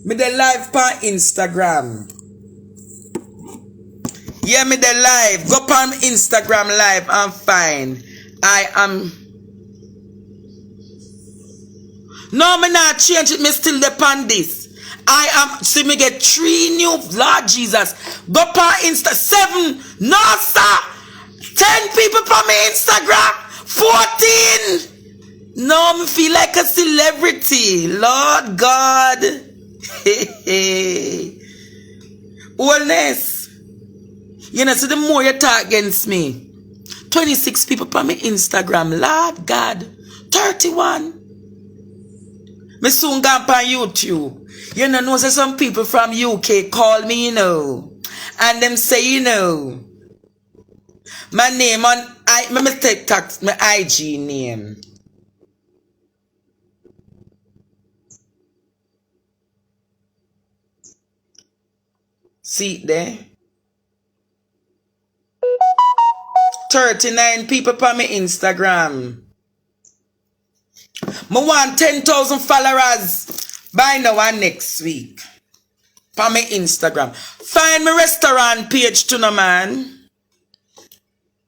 Me the live on Instagram. Yeah, me the live. Go on Instagram live. I'm fine. I am. No, me not change it. Me still depend this. I am. See me get 3 new. Lord Jesus. Go on Insta. 7. No, sir. 10 people on my Instagram. 14. No, me feel like a celebrity. Lord God. Wellness. You know, so the more you talk against me. 26 people on my Instagram. Lord God. 31. Me soon go on YouTube. You know, so some people from UK call me, you know. And them say, you know. My name on my TikTok, my IG name. See it there? 39 people on my Instagram. I want 10,000 followers by now and next week. On my Instagram. Find my restaurant page too, no man.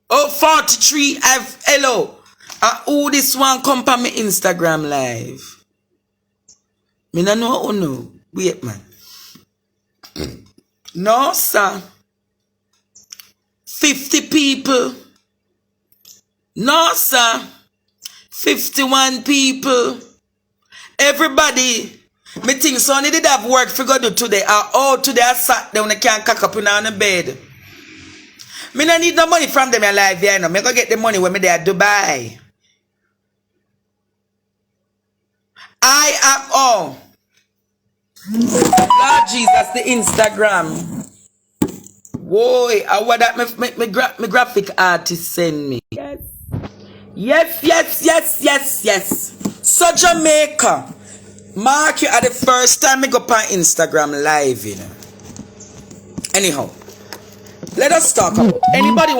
Oh, 43. Hello. Who this one come on my Instagram live? Me no know who no. Wait, man. No, sir. 50 people. No, sir. 51 people. Everybody. Me think Sonny did have work for go do today. Today I sat down and can't cock up in on the bed. Me no need no money from them alive here, no. Me go get the money when me there at Dubai. I am Lord Jesus, the Instagram. Whoa, what that my graphic artist send me. Yes. So Jamaica. Mark you at the first time I go on Instagram live, you know. Anyhow. Let us talk about anybody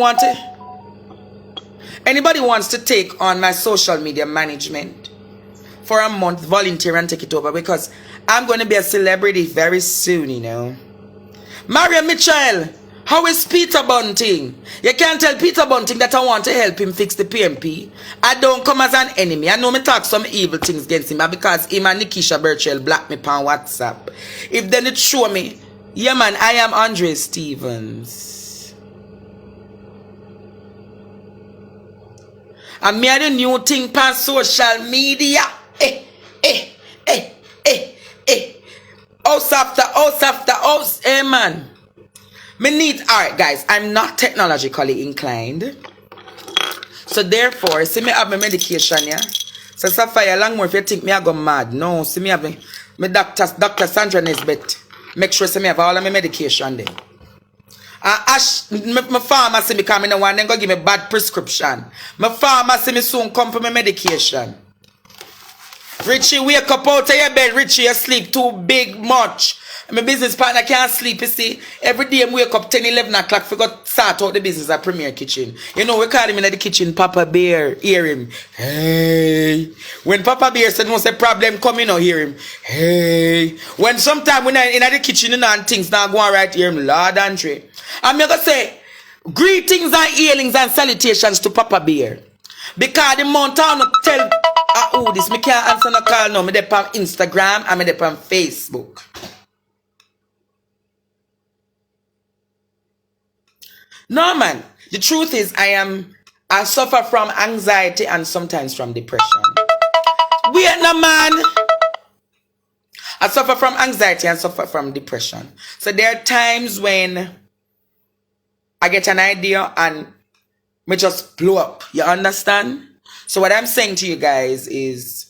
wants to take on my social media management for a month, volunteer and take it over, because I'm going to be a celebrity very soon, you know. Maria Mitchell, how is Peter Bunting? You can't tell Peter Bunting that I want to help him fix the PMP. I don't come as an enemy. I know me talk some evil things against him because him and Nikisha Birchell blocked me on WhatsApp. If then it show me, yeah man, I am Andre Stevens. And me the new thing on social media. House after house. Hey man. Alright guys, I'm not technologically inclined. So therefore, see me have my medication, yeah? So Sapphire Langmore, if you think me I go mad. No, see me have my Dr. Sandra Nesbitt. Make sure see me have all of my medication there. My pharmacy me come in the one, then go give me bad prescription. My pharmacy me soon come for my medication. Richie, wake up out of your bed. Richie, you sleep too big much. My business partner can't sleep, you see. Every day I wake up 10, 11 o'clock for go start out the business at Premier Kitchen. You know, we call him in the kitchen Papa Bear. Hear him. Hey. When Papa Bear said no say problem come, you know, hear him. Hey. When sometime when I in the kitchen, you know, and things not going right, hear him. Lord Andre. I'm going to say, greetings and healings and salutations to Papa Bear. Because the mountain tell this, me can't answer no call no. Me dey on Instagram and me dey on Facebook. No man, the truth is I suffer from anxiety and sometimes from depression. Wait no man. I suffer from anxiety and suffer from depression. So there are times when I get an idea and me just blow up. You understand? So what I'm saying to you guys is,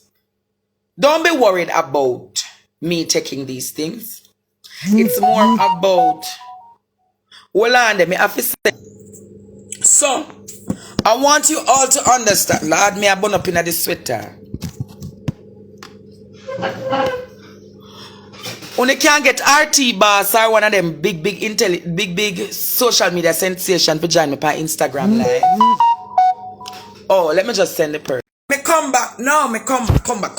don't be worried about me taking these things. It's more about, hold on, let me have to say. So, I want you all to understand. Lord, me I burn up in the sweater. When you can't get RT Boss or one of them big social media sensation for join me on Instagram live. Oh, let me just send the person. Me come back no, me come back.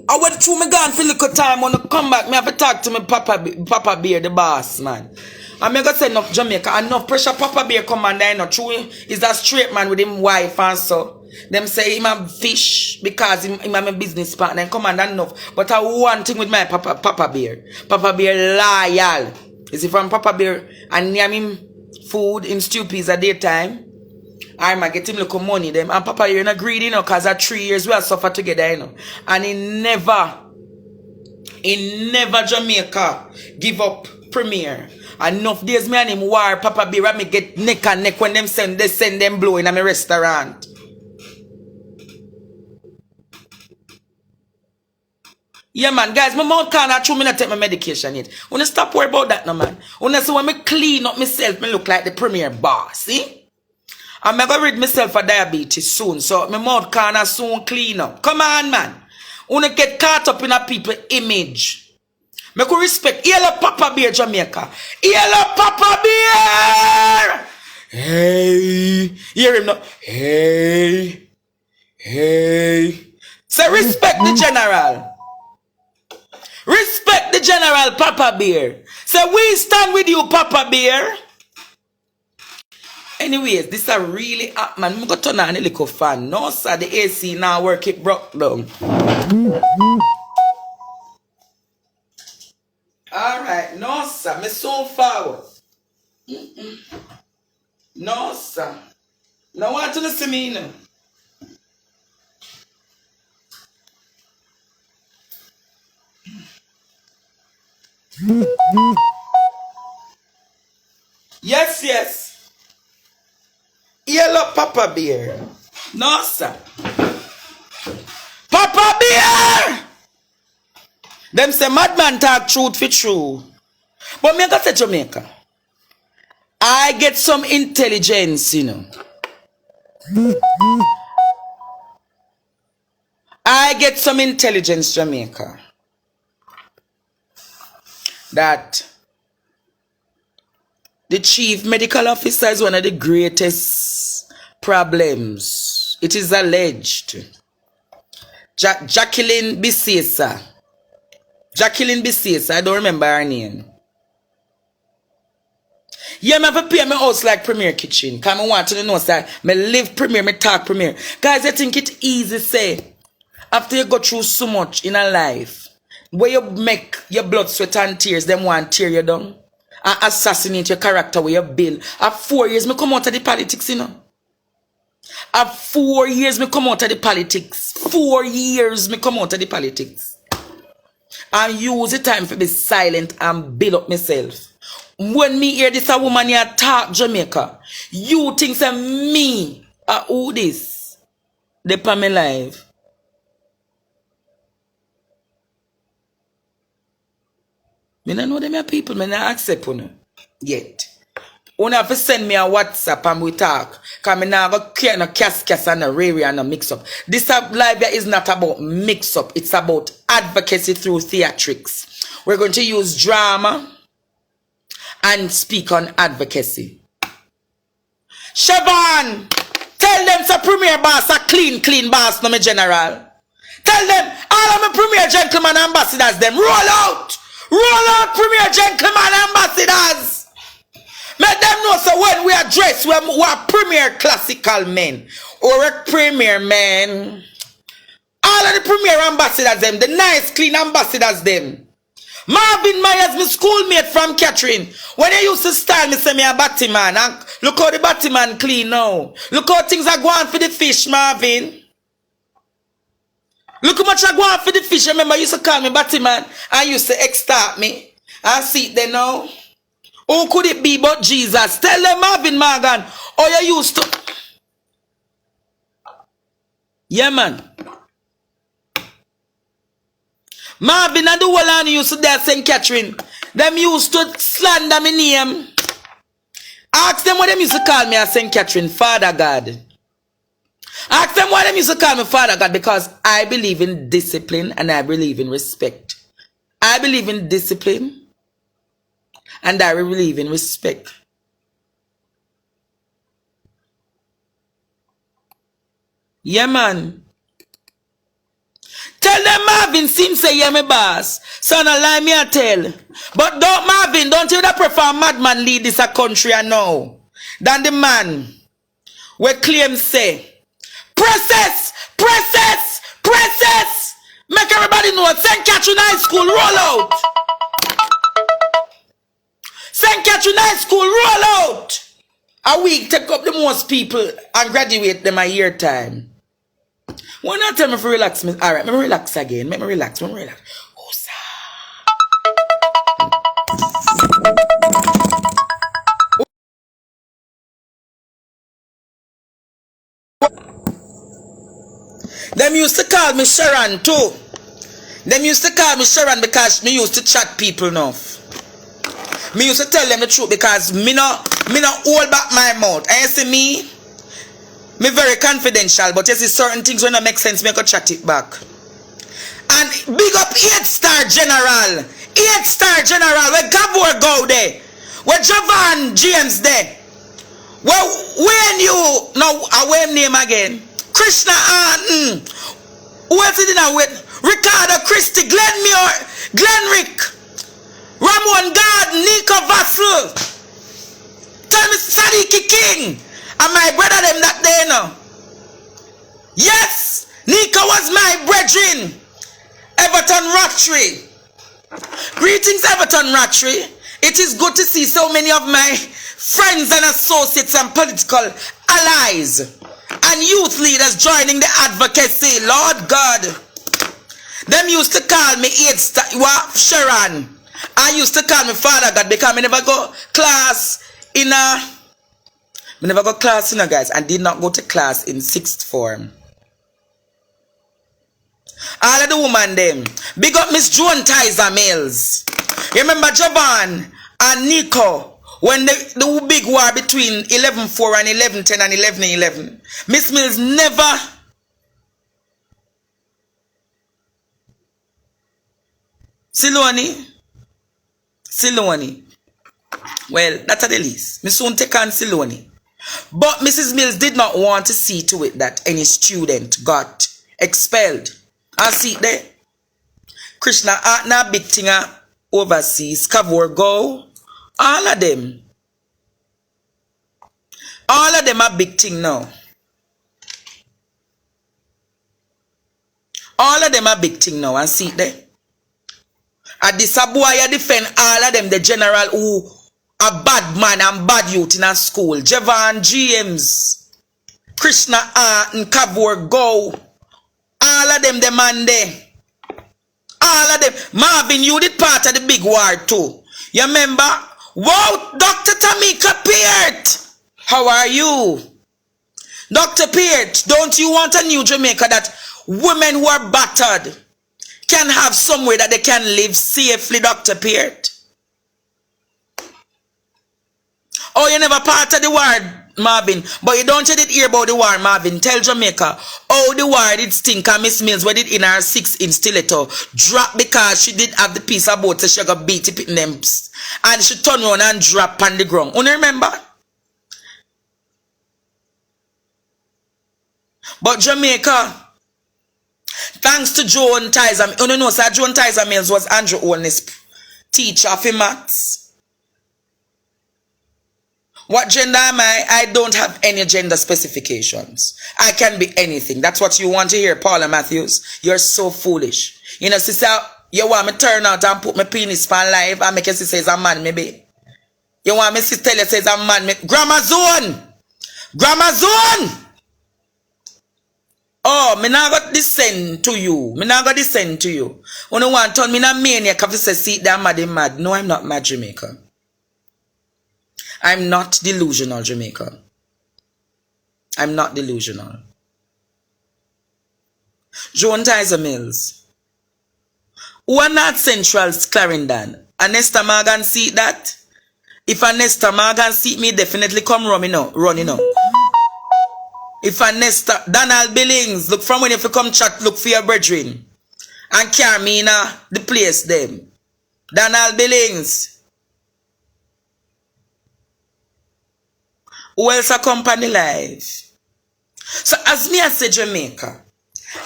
I went through me gone for a little time. When I come back, me have to talk to me Papa Bear, the boss, man. And me gonna say enough Jamaica, enough pressure Papa Bear come and there, no true. He's a straight man with him wife and so. Them say him a fish because him a business partner and come and enough. But I one thing with my Papa Bear. Papa Bear loyal. Is he from Papa Bear and name him food in stew peas at daytime? I might get him little money them. And Papa Bear not greedy, you know, cause at 3 years we have suffered together, you know. And he never Jamaica give up Premier. Enough days me and him war Papa Bear me get neck and neck when they send them blow in a restaurant. Yeah, man, guys, my mouth can't chew me not take my medication yet. Wanna stop worry about that, no, man. Wanna see when me clean up myself, me look like the premier boss, see? I'm gonna rid myself of diabetes soon, so my mouth can't soon clean up. Come on, man. Wanna get caught up in a people image. Me could respect Yellow Papa Bear Jamaica. Yellow Papa Bear! Hey, hear him now. Hey. So respect the general. Respect the general, Papa Bear. So we stand with you, Papa Bear. Anyways, this is really up, man. I'm going to turn on a little fan. No, sir, the AC now work, it broke down. Alright, no, sir. Me so forward. No, sir. No, want to listen to me now. Yes. Yellow Papa Bear. No, sir. Papa Bear! Them say madman talk truth for true. But me gotta say Jamaica. I get some intelligence, you know. I get some intelligence, Jamaica. That the chief medical officer is one of the greatest problems. It is alleged. Jacqueline Bisesa. I don't remember her name. Yeah, me have to pay my house like Premier Kitchen. Because I want to know that I live Premier, I talk Premier. Guys, I think it's easy say. After you go through so much in a life, where you make your blood, sweat and tears, them want to tear you down. And assassinate your character where you build. At 4 years, me come out of the politics, you know. At 4 years, me come out of the politics. 4 years, me come out of the politics. And use the time to be silent and build up myself. When me hear this a woman here talk Jamaica, you think say me who this? They pa me live. Me don't know them here people, me not accept you yet. You have to send me a WhatsApp and we talk. Because I now go care no cas and no rare and no mix up. This live here is not about mix up. It's about advocacy through theatrics. We're going to use drama and speak on advocacy. Siobhan, tell them it's a premier boss, a clean boss, no me general. Tell them all of my premier gentlemen ambassadors, them roll out premier gentlemen ambassadors. Let them know so when we are dressed, we are premier classical men or a premier men. All of the premier ambassadors, them, the nice clean ambassadors, them. Marvin Myers, my schoolmate from Catherine. When they used to style me, say me a Batman. And look how the Batman clean now. Look how things are going for the fish, Marvin. Look how much are going for the fish. Remember, you used to call me Batman. And used to extort me. And see it there now. Who could it be but Jesus? Tell them, Marvin Morgan. Oh, you used to. Yeah, man. Marvin and the whole used to there St. Catherine. Them used to slander my name. Ask them what them used to call me at St. Catherine, Father God. Ask them why them used to call me Father God, because I believe in discipline and I believe in respect. I believe in discipline and I believe in respect. Yeah, man. tell them Marvin seems say yeah me boss. Son a lie me a tell. But don't Marvin, don't you that prefer madman lead this a country I know than the man we claim say process. Make everybody know St. Catherine High School roll out. St. Catherine High School roll out. A week take up the most people and graduate them a year time. Why not tell me to relax me? Alright, let me relax again. Let me relax. Oh, sir. Them used to call me Sharon too. Them used to call me Sharon because me used to chat people enough. Me used to tell them the truth because me no hold back my mouth. And you see me very confidential, but you see certain things when it make sense, me could chat it back. And big up 8-star general. 8-star general. Where Gabor go there? Where Javan James there? Well, when you now away name again? Krishna who else is in there with? Ricardo Christie, Glenn Rick, Ramon God, Nico Vassel. Tell me Sadiki King and my brother them that day now. Yes, Nico was my brethren. Everton Rocktree. Greetings, Everton Rocktree. It is good to see so many of my friends and associates and political allies and youth leaders joining the advocacy. Lord God. Them used to call me Sharon. I used to call me Father God because I never go class in guys. I did not go to class in 6th form. All of the women them. Big up Miss Joan Tizer Mills. Remember Javan and Nico when the big war between 11-4 and 11-10 and 11-11. Miss Mills never Siloni. Well, that's at the least. Me soon take on Siloni. But Mrs. Mills did not want to see to it that any student got expelled. I see there. Krishna Atna, big thing overseas, Kavor Go. All of them are big thing now. All of them are big thing now. And see there. At this boy I defend all of them, the general who a bad man and bad youth in a school. Javan James, Krishna and Kavor Go. All of them, the man there. All of them. Marvin, you did part of the big war too. You remember? Wow, Dr. Tamika Peart. How are you? Dr. Peart, don't you want a new Jamaica that women who are battered can have somewhere that they can live safely, Dr. Peart? Oh, you never part of the war, Marvin. But you don't did hear about the war, Marvin. Tell Jamaica. Oh, the war did stink and Miss Mills what did in her 6-inch stiletto drop because she did have the piece of boat so she got beat it in them. And she turned around and drop on the ground. You remember? But Jamaica, thanks to Joan Tizer, you know, sir, Joan Tizer Mills was Andrew Olney's teacher of maths. What gender am I? I don't have any gender specifications. I can be anything. That's what you want to hear, Paula Matthews. You're so foolish. You know, sister, you want me to turn out and put my penis on live and make you say it's a man, maybe. You want me to tell you say it's a man, Grammar Zone! Grammar Zone! Oh, me not got descend to you. Me not got descend to you. When you want to turn me in a maniac, have to say, see, that mad. No, I'm not mad, Jamaica. I'm not delusional, Jamaica. I'm not delusional. Joan Tizer Mills. Who are not Central Clarendon? And Nesta Morgan see that? If a Nesta Morgan see me, definitely come running up. If a Nesta, Donald Billings, look from when if you come chat, look for your brethren. And carry me in the place them. Donald Billings. Who else a company live? So as me I say Jamaica,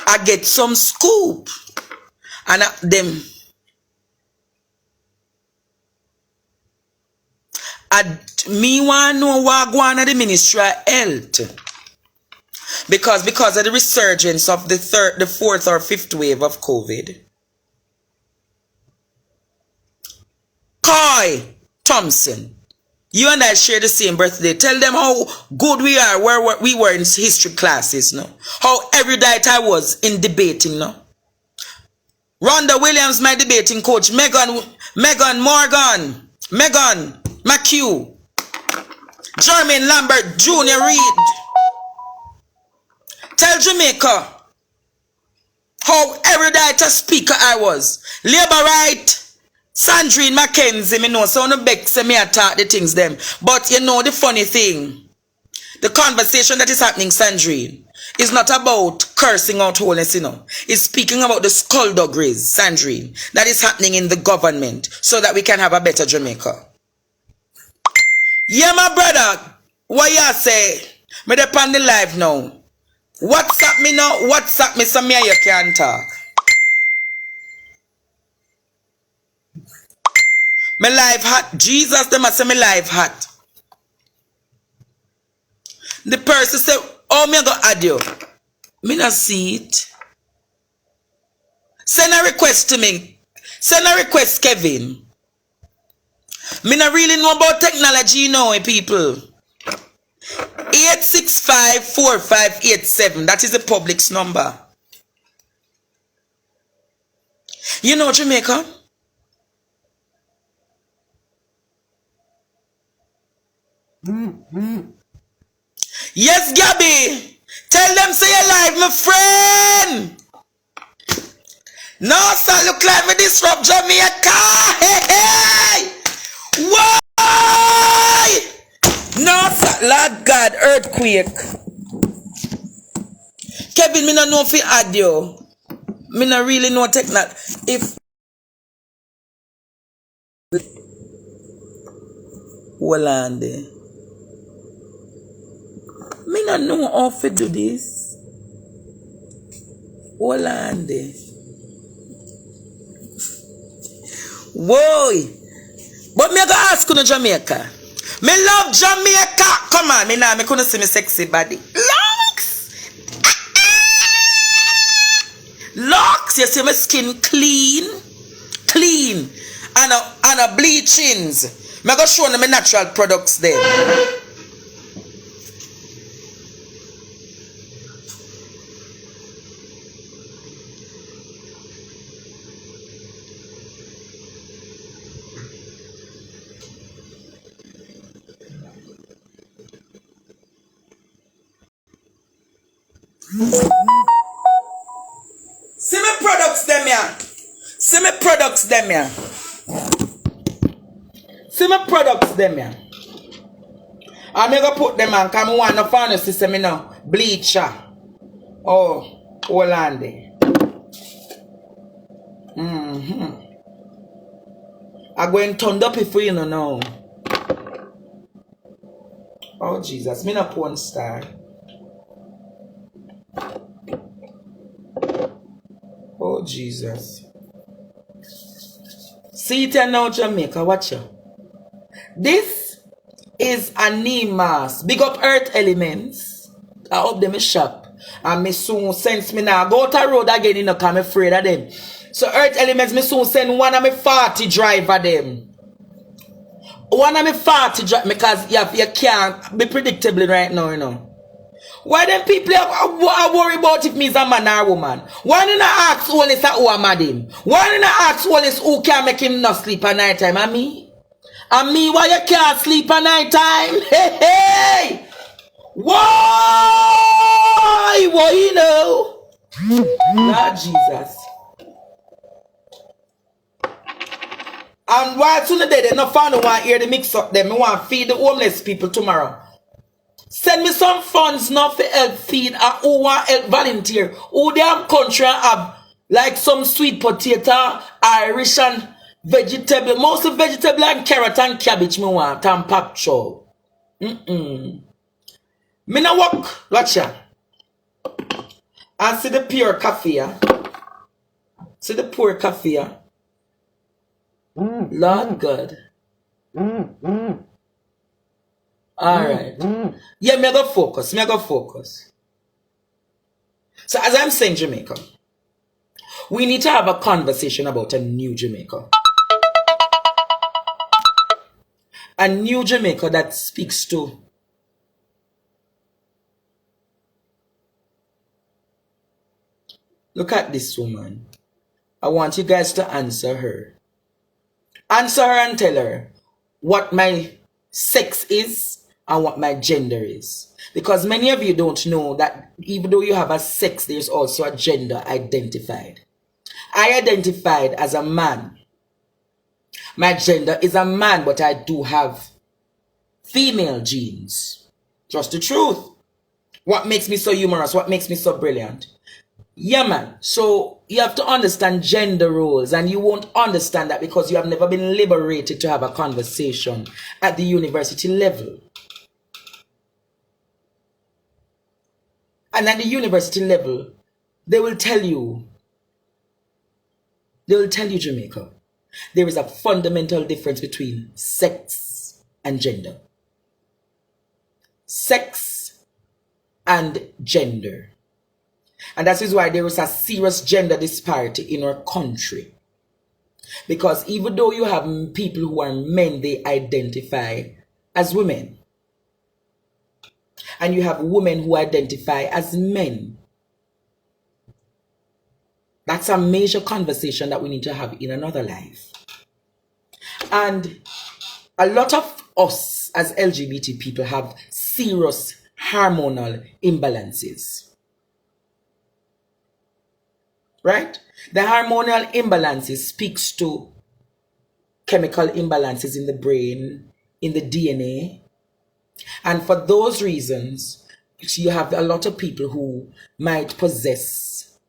I get some scoop. And them. Me want to know what go on at the Ministry of Health. Because of the resurgence of the fourth or fifth wave of COVID. Coy Thompson, you and I share the same birthday. Tell them how good we are where we were in history classes, no? How erudite I was in debating, no? Rhonda Williams, my debating coach. Megan Morgan. Megan McHugh. Jermaine Lambert Jr. Reed. Tell Jamaica how erudite a speaker I was. Labor right. Sandrine Mackenzie, me know, so no beg say me attack the things them. But you know the funny thing, the conversation that is happening, Sandrine, is not about cursing out holiness, you know. It's speaking about the skullduggeries, Sandrine, that is happening in the government so that we can have a better Jamaica. Yeah, my brother, what you say? Me dey on the live now. WhatsApp me now, WhatsApp me so me and you can talk. My life hot. Jesus, them a say me life hot. The person say, oh, me go add you. Me not see it. Send a request to me. Send a request, Kevin. Me not really know about technology, you know, people. 865-4587. That is the public's number. You know Jamaica? Yes, Gabby. Tell them say you live, my friend. No, sir, look like me disrupt Jamaica. Hey, hey. Why? No, sir, Lord God, earthquake. Kevin, me no know if he add you. Me no really know technical. If hold on there. Me no know how to do this. Hold on there. Whoa. But me go ask you Jamaica. Me love Jamaica. Come on, me now me couldn't see me sexy body. Locks. Locks. You see my skin clean. Clean. And a bleachings. Me go show them my natural products there. See my products them here. See my products them here. See my products them here. I'm going to put them on because I want to find a system now. Bleacher. Oh, hold on there. I'm going to turn up if you know. Oh, Jesus. I'm not a porn star. Oh, Jesus. See it now, Jamaica. Watch you. This is a knee mask. Big up Earth Elements. I hope them shop. And me soon sends me now. Go to the road again, you know, because I'm afraid of them. So Earth Elements, me soon send one of my 40 driver them. One of my 40 driver, because you can't be predictable right now, you know. Why them people are worried about if me is a man or a woman? Why do not ask who is who am madam? Why do not ask who is who can make him not sleep at night time? And me? And me, why you can't sleep at night time? Hey, hey! Why? What you know? Lord Jesus. And why today they not found one here to mix up them? I want to feed the homeless people tomorrow. Send me some funds now for help feed and who want help volunteer. Who damn country have like some sweet potato, Irish and vegetable. Mostly vegetable and carrot and cabbage me want and pap chow. Me no work. Watch ya. And see the pure coffee. See the poor coffee. Lord God. Alright. Yeah, me go focus. So as I'm saying, Jamaica, we need to have a conversation about a new Jamaica. A new Jamaica that speaks to look at this woman. I want you guys to answer her. Answer her and tell her what my sex is and what my gender is. Because many of you don't know that even though you have a sex, there's also a gender identified. I identified as a man. My gender is a man, but I do have female genes. Just the truth. What makes me so humorous? What makes me so brilliant? Yeah, man. So you have to understand gender roles, and you won't understand that because you have never been liberated to have a conversation at the university level. And at the university level, they will tell you, Jamaica, there is a fundamental difference between sex and gender. Sex and gender. And that is why there is a serious gender disparity in our country. Because even though you have people who are men, they identify as women. And you have women who identify as men. That's a major conversation that we need to have in another life. And a lot of us as LGBT people have serious hormonal imbalances. Right? The hormonal imbalances speaks to chemical imbalances in the brain, in the DNA. And for those reasons, you have a lot of people who might possess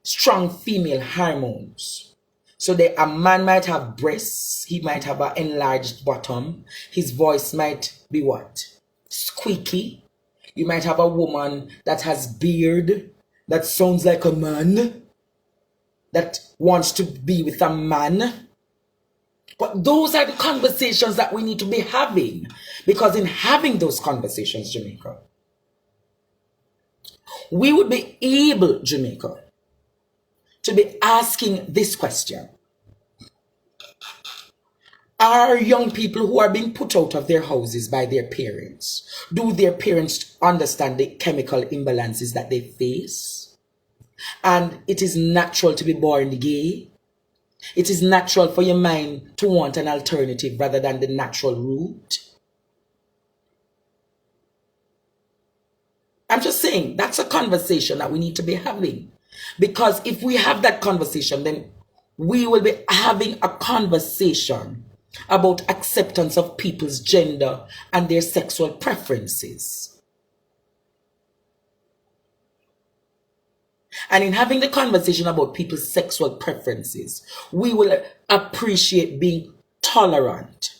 strong female hormones. So a man might have breasts, he might have an enlarged bottom, his voice might be what? Squeaky. You might have a woman that has beard, that sounds like a man, that wants to be with a man. But those are the conversations that we need to be having. Because in having those conversations, Jamaica, we would be able, Jamaica, to be asking this question. Are young people who are being put out of their houses by their parents, do their parents understand the chemical imbalances that they face? And it is natural to be born gay. It is natural for your mind to want an alternative rather than the natural route. I'm just saying, that's a conversation that we need to be having. Because if we have that conversation, then we will be having a conversation about acceptance of people's gender and their sexual preferences. And in having the conversation about people's sexual preferences, we will appreciate being tolerant.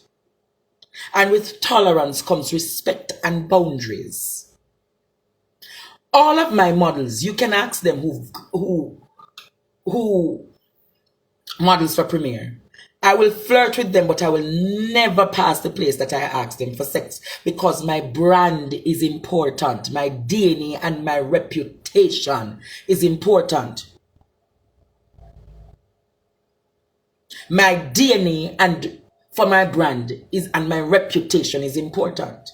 And with tolerance comes respect and boundaries. All of my models, you can ask them who models for Premier. I will flirt with them, but I will never pass the place that I ask them for sex because my brand is important. My DNA and my reputation is important. My DNA and for my brand and my reputation is important.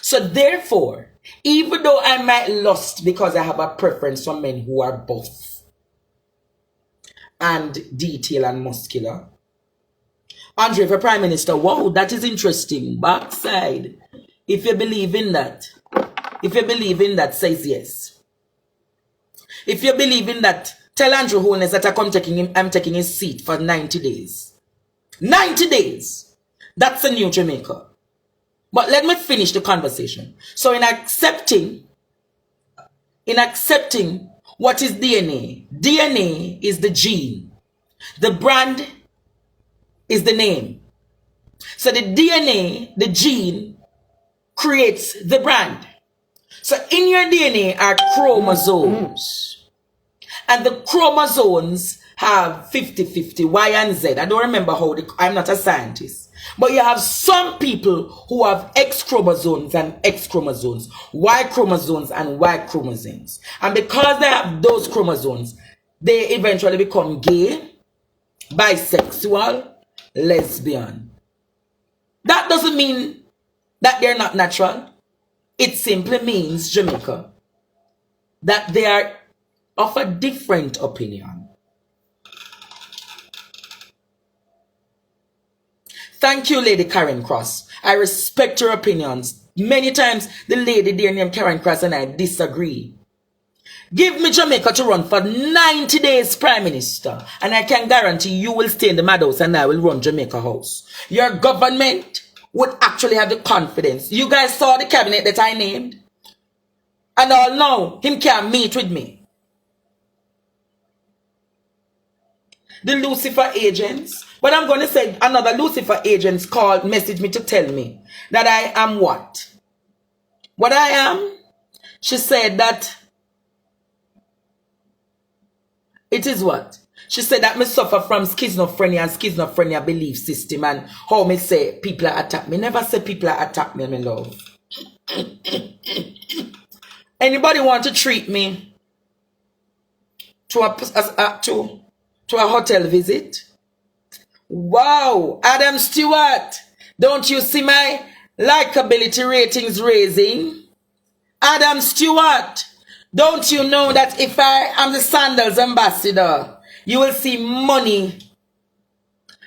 So therefore, even though I might lust because I have a preference for men who are buff and detail and muscular. Andre for Prime Minister, wow, that is interesting. Backside. If you believe in that, says yes. If you believe in that, tell Andrew Holness that I'm taking his seat for 90 days. 90 days. That's a new Jamaica. But let me finish the conversation. So in accepting what is DNA? DNA is the gene. The brand is the name. So the DNA, the gene, creates the brand. So in your DNA are chromosomes. And the chromosomes have 50-50, Y and Z. I don't remember how I'm not a scientist. But you have some people who have X chromosomes and X chromosomes, Y chromosomes and Y chromosomes. And because they have those chromosomes, they eventually become gay, bisexual, lesbian. That doesn't mean that they're not natural. It simply means, Jamaica, that they are of a different opinion. Thank you, Lady Karen Cross. I respect your opinions. Many times, the lady there named Karen Cross and I disagree. Give me Jamaica to run for 90 days Prime Minister, and I can guarantee you will stay in the Madhouse and I will run Jamaica House. Your government would actually have the confidence. You guys saw the cabinet that I named? And all now, him can't meet with me. The Lucifer agents. But I'm going to say another Lucifer agents called, message me to tell me that I am what? What I am? She said that it is what? She said that me suffer from schizophrenia and schizophrenia belief system, and how me say people are attack me. Never say people are attack me, my love. Anybody want to treat me to a hotel visit? Wow, Adam Stewart, don't you see my likability ratings raising? Adam Stewart, don't you know that if I am the Sandals ambassador, you will see money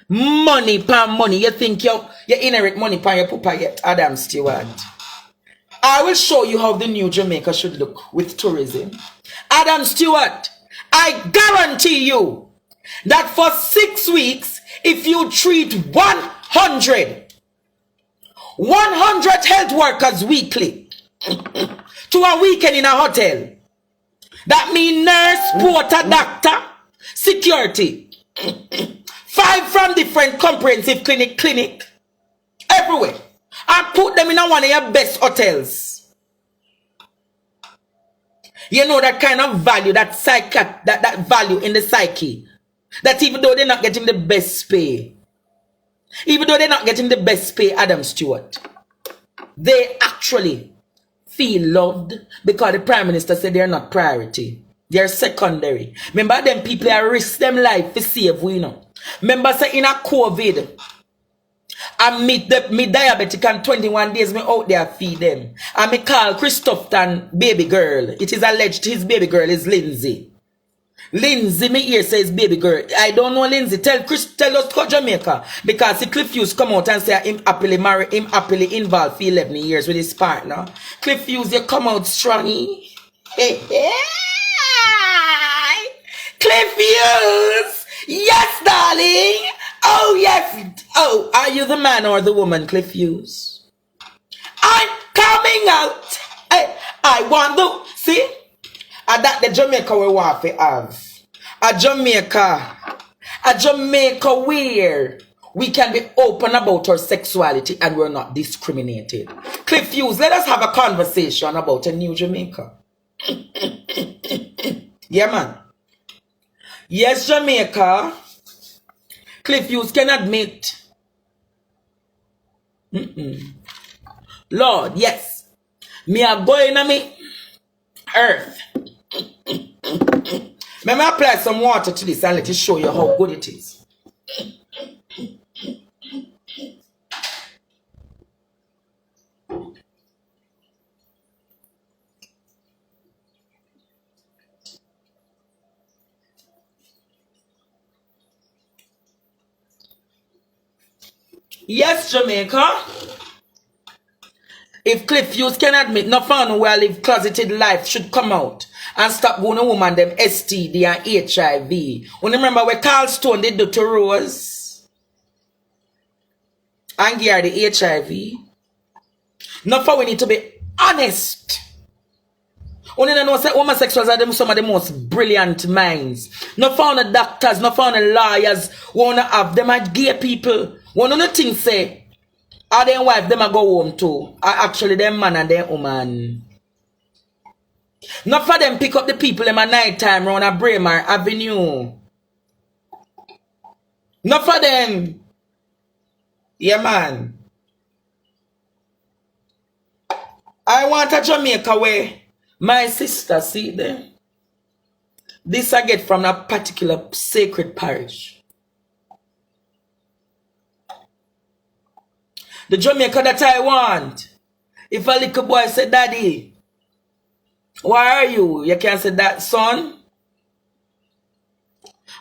per money. You think you inherit money per your papa yet, Adam Stewart. I will show you how the new Jamaica should look with tourism. Adam Stewart, I guarantee you that for 6 weeks, if you treat 100 health workers weekly to a weekend in a hotel, that means nurse, porter, doctor, security, 5 from different comprehensive clinic, everywhere, and put them in one of your best hotels. You know that kind of value, that value in the psyche, that even though they're not getting the best pay, Adam Stewart, they actually feel loved because the Prime Minister said they're not priority. They're secondary. Remember them people that risk them life to save we know. Remember say in a COVID, I meet me diabetic and 21 days me out there feed them. And me call Christoph baby girl. It is alleged his baby girl is Lindsay. Lindsay, me here says baby girl. I don't know Lindsay. Tell us to go Jamaica. Because the Cliff Hughes come out and say him happily married, him happily involved for 11 years with his partner. Cliff Hughes, you come out strongy. Cliff Hughes! Yes, darling! Oh, yes! Oh, are you the man or the woman, Cliff Hughes? I'm coming out! Hey, I want to... See? And that the Jamaica we want to have. A Jamaica where we can be open about our sexuality and we're not discriminated. Cliff Hughes, let us have a conversation about a new Jamaica. Yeah, man. Yes, Jamaica. Cliff Hughes can admit. Lord, yes. Me are going on me earth. Let me apply some water to this and let it show you how good it is. Yes, Jamaica. If Cliff Hughes can admit, no fun where live closeted life should come out and stop going to woman them STD and HIV. When you remember what Carl Stone did do to Rose and give her the HIV. No fun, we need to be honest. Only know say homosexuals are some of the most brilliant minds. No found the doctors, no found the lawyers wanna have them as gay people. One of the things say, are them wife them a go home too? Are actually them man and them woman. Not for them pick up the people in my night time around a Braemar Avenue. Not for them. Yeah, man. I want a Jamaica where my sister, see them. This I get from a particular sacred parish. The Jamaica that I want. If a little boy say, Daddy, why are you? You can't say that, son.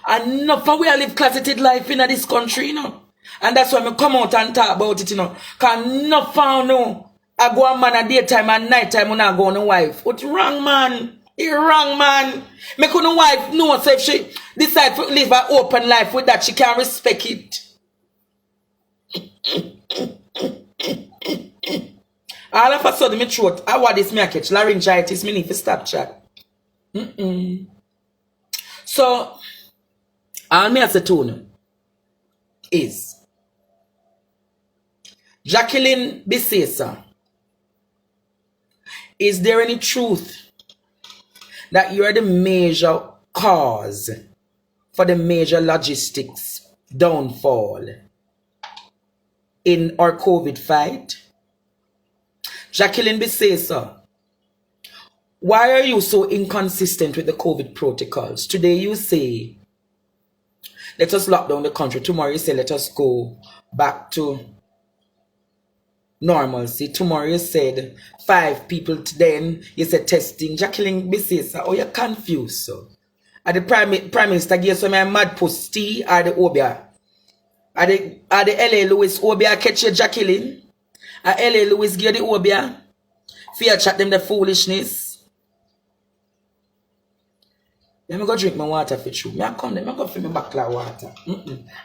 And enough for we live closeted life in this country, you know. And that's why I come out and talk about it, you know. Because enough for no. I go a man at daytime and nighttime when I go on a wife. What's wrong, man? It's wrong, man. Make a wife know so if she decide to live an open life with that, she can respect it. All of a sudden, my throat, I want this me a catch laryngitis, me need to stop chat. So, all me as a tone is Jacqueline Bisesa. Is there any truth that you are the major cause for the major logistics downfall in our COVID fight? Jacqueline Bisesa, why are you so inconsistent with the COVID protocols? Today you say, let us lock down the country. Tomorrow you say, let us go back to normalcy. Tomorrow you said 5 people. Then you said testing. Jacqueline Bisesa, oh, you're confused. So, are the Prime Minister give some mad postie or the Obia? Are the L.A. Lewis Obia catch you, Jacqueline? Are L.A. Lewis give the Obia? Fear chat them the foolishness. Let me go drink my water for you. I come there, I go fill my backla water.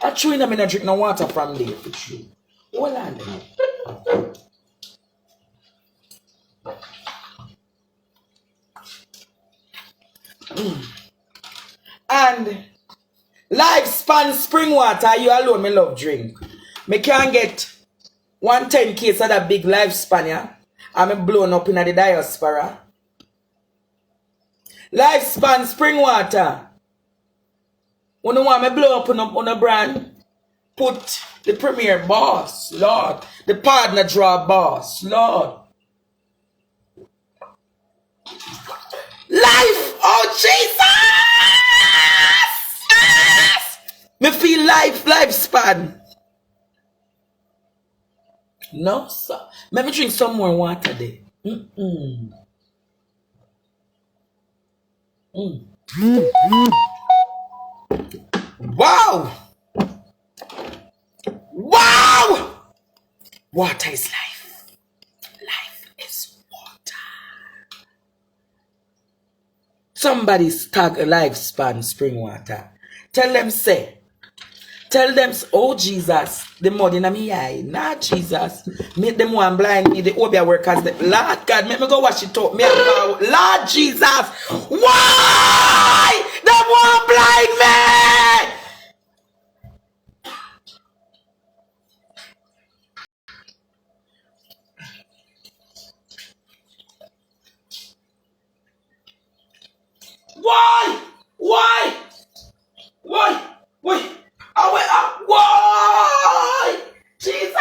I true in a minute drink no water from there for you. Hold on there. And Lifespan spring water, you alone me love drink. Me can't get 110 case of that big Lifespan, yeah? I'm blown up in the diaspora. Lifespan spring water. When you want me blow up on a brand, put the Premier Boss, Lord. The Partner Draw Boss, Lord. Life, oh Jesus! Me feel lifespan. No, sir. Let me drink some more water there. Wow! Wow! Water is life. Life is water. Somebody's tag a Lifespan spring water. Tell them, oh Jesus, the mud in my eye. Nah, Jesus. Make them one blind me, the Obia workers. Lord God, make me go wash it up. Lord Jesus, why? Them one blind me! Why? Why? Jesus!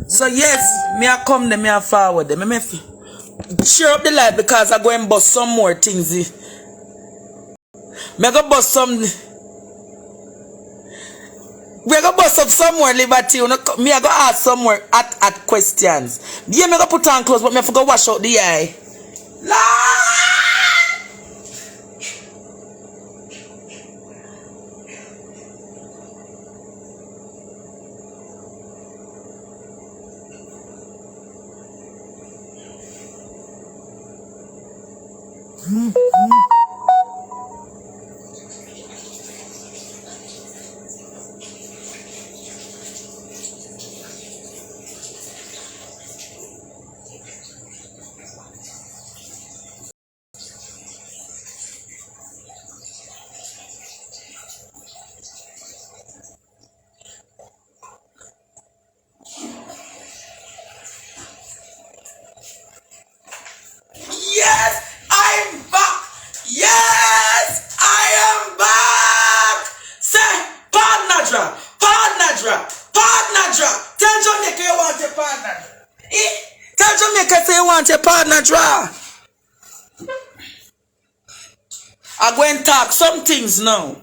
So yes, me I come them, me I forward them. Me share up the life because I go and bust some more things. Me go bust some. We go bust up some more liberty. Me I go ask some more at questions. Yeah, me go put on clothes, but me I go wash out the eye. card not draw. I go and talk some things now.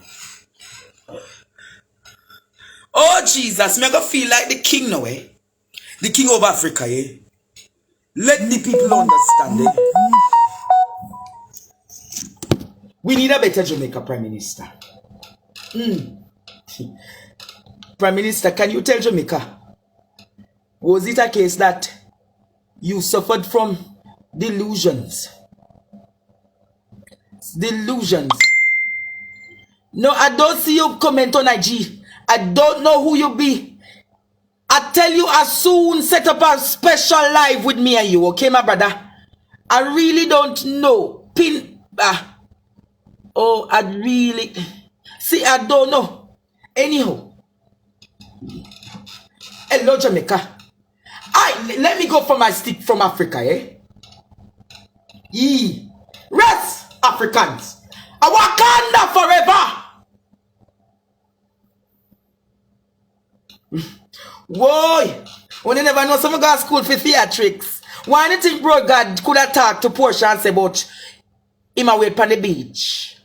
Oh Jesus, me go feel like the king now, eh? The king of Africa, eh? Let the people understand, eh? We need a better Jamaica Prime Minister. Prime Minister, can you tell Jamaica, was it a case that you suffered from delusions? Delusions. No, I don't see you comment on IG. I don't know who you be. I tell you, I soon set up a special live with me and you, okay, my brother? I really don't know. Oh, I really... See, I don't know. Anyhow. Hello, Jamaica. Let me go for my stick from Africa, eh? Rest, Africans. A Wakanda forever. Whoa. When you never know, some go to school for theatrics. Why do you think bro God could have talked to Portia and say about him away on the beach?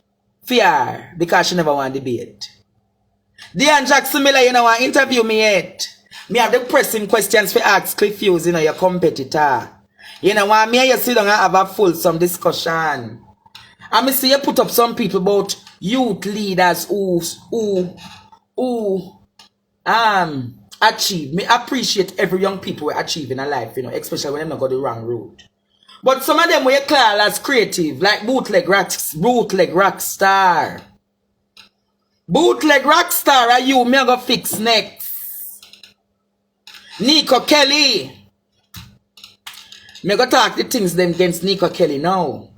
Fear, because she never want debate. Dean Jackson Miller, you know, want interview me yet. Me have the pressing questions for ask Cliff Hughes, you know, your competitor. You know, want me and you sit down and have a full some discussion. And me see you put up some people about youth leaders who achieve. Me appreciate every young people we achieve in a life, you know, especially when they not got the wrong road. But some of them we call as creative, like bootleg rock star. Bootleg rock star are you me go fix next. Nico Kelly. Me go talk the things them against Nico Kelly now.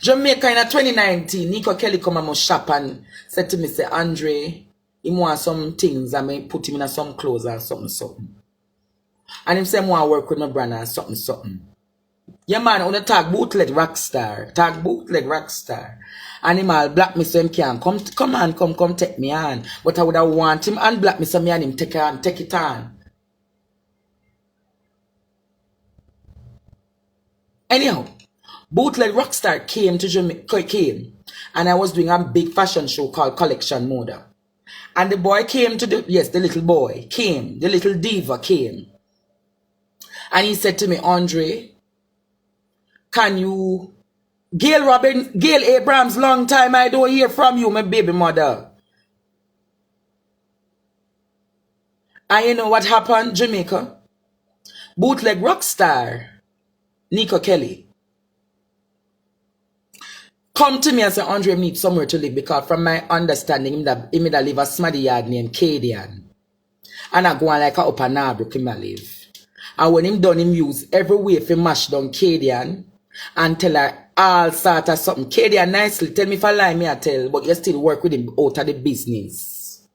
Jamaica in 2019, Nico Kelly come and shop and said to me, say, Andre, he want some things, I may put him in some clothes or something. And him say, I want to work with my brand and something. Yeah, man, I want to talk bootleg rock star. And him all black me so him can come take me on. But I would have want him and black me so me and him take it on. Anyhow, bootleg rockstar came to Jamaica, and I was doing a big fashion show called Collection Mode. And the boy came to the little boy came, the little diva came. And he said to me, Andre, can you, Gail Abrams, long time I don't hear from you, my baby mother. And you know what happened, Jamaica? Bootleg rockstar Nico Kelly come to me and say, Andre, I need somewhere to live, because from my understanding, he might live a smaddy yard named Cadian. And I go on like a upper Narbrook him live. And when him done, him use every way to mash down Cadian and tell her all sort of something. Cadian nicely, tell me if I lie, me I tell, but you still work with him out of the business.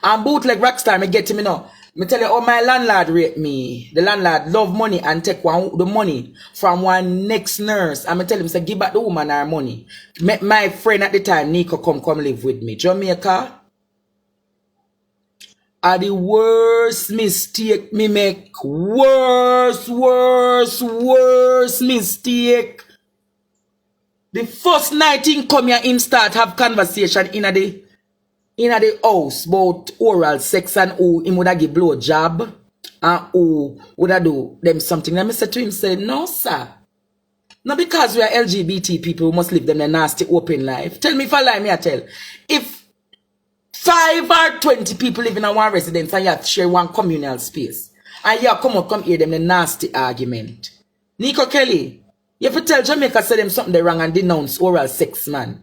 And bootleg rockstar, me get him, you know. Me tell you how my landlord rate me. The landlord love money and take the money from one next nurse. And me tell him, say, give back the woman her money. My friend at the time, Nico, come live with me. Jamaica are the worst mistake me make. Worst mistake. The first night in come here, him start have conversation in the house about oral sex and who him would have give blow job and who would have do them something. And I said to him, say, no, sir. Not because we are LGBT people, we must live them a nasty open life. Tell me if I lie, me I tell. If 5 or 20 people live in a one residence and you have to share one communal space, and you come hear them a nasty argument. Nico Kelly, you have to tell Jamaica say them something they wrong and denounce oral sex, man.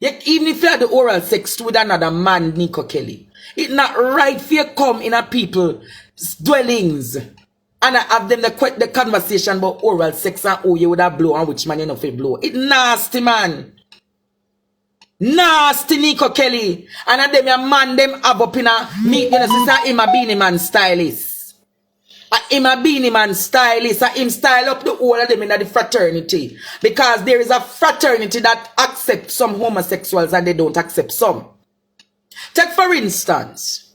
Even if you had the oral sex with another man, Nico Kelly, it's not right for you come in a people's dwellings and have them the conversation about oral sex and who you would have blow and which man you know feel blow. It's nasty, man. Nasty, Nico Kelly. And them a man them have up in a meet, you know, sister him a Beanie Man stylist. Him a Beanie Man stylist, and him style up the whole of them in the fraternity. Because there is a fraternity that accepts some homosexuals and they don't accept some. Take for instance,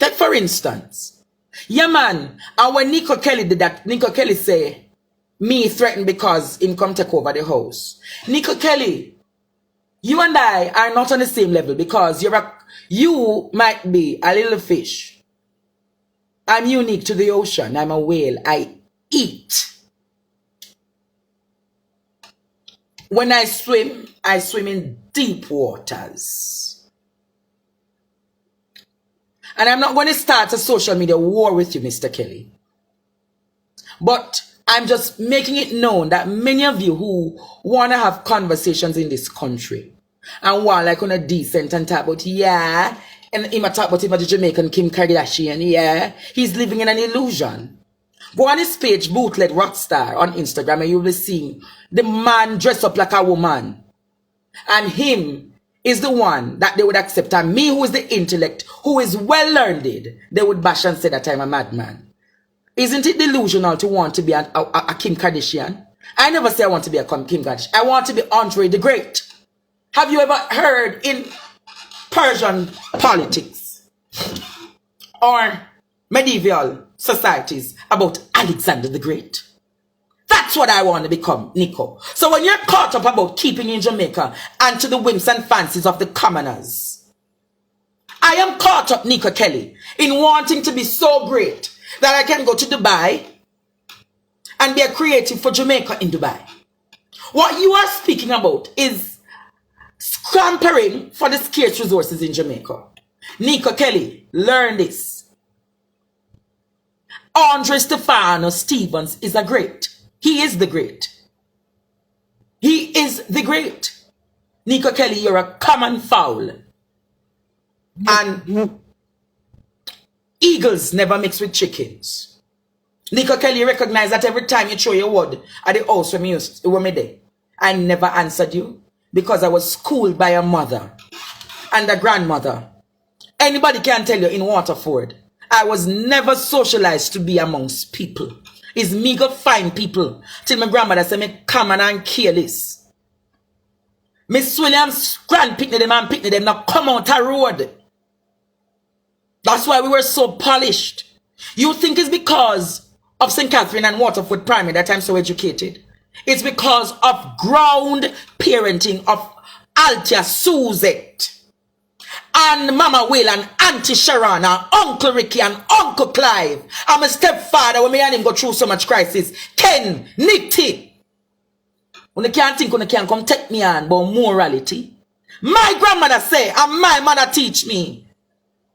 Take for instance. Yeah, man. And when Nico Kelly did that, Nico Kelly say, me threatened because him come take over the house. Nico Kelly, you and I are not on the same level because you might be a little fish. I'm unique to the ocean. I'm a whale. I eat. When I swim in deep waters. And I'm not going to start a social media war with you, Mr. Kelly. But I'm just making it known that many of you who want to have conversations in this country and want like on a decent and talk about, yeah, and him talk about him the Jamaican Kim Kardashian, yeah, he's living in an illusion. Go on his page, Bootleg Rockstar, on Instagram, and you'll be seeing the man dressed up like a woman. And him is the one that they would accept. And me, who is the intellect, who is well learned, they would bash and say that I'm a madman. Isn't it delusional to want to be a Kim Kardashian? I never say I want to be a Kim Kardashian. I want to be Andre the Great. Have you ever heard in Persian politics or medieval societies about Alexander the Great? That's what I want to become, Nico. So when you're caught up about keeping in Jamaica and to the whims and fancies of the commoners, I am caught up, Nico Kelly, in wanting to be so great that I can go to Dubai and be a creative for Jamaica in Dubai. What you are speaking about is scampering for the scarce resources in Jamaica. Nico Kelly, learn this. Andre Stefano Stevens is a great. He is the great. He is the great. Nico Kelly, you're a common fowl. And eagles never mix with chickens. Nico Kelly, recognize that every time you throw your word at the house when me there, I never answered you because I was schooled by a mother and a grandmother. Anybody can tell you in Waterford, I was never socialized to be amongst people. It's me go find people till my grandmother say me common and careless. Miss Williams grand picnic them and picnic them now come out a road. That's why we were so polished. You think it's because of St. Catherine and Waterford Primary that I'm so educated? It's because of ground parenting of Altia Suzette and Mama Will and Auntie Sharon and Uncle Ricky and Uncle Clive. I'm a stepfather when me and him go through so much crisis. Ken, Nicky. When you can't think when you can come take me on about morality. My grandmother say and my mother teach me.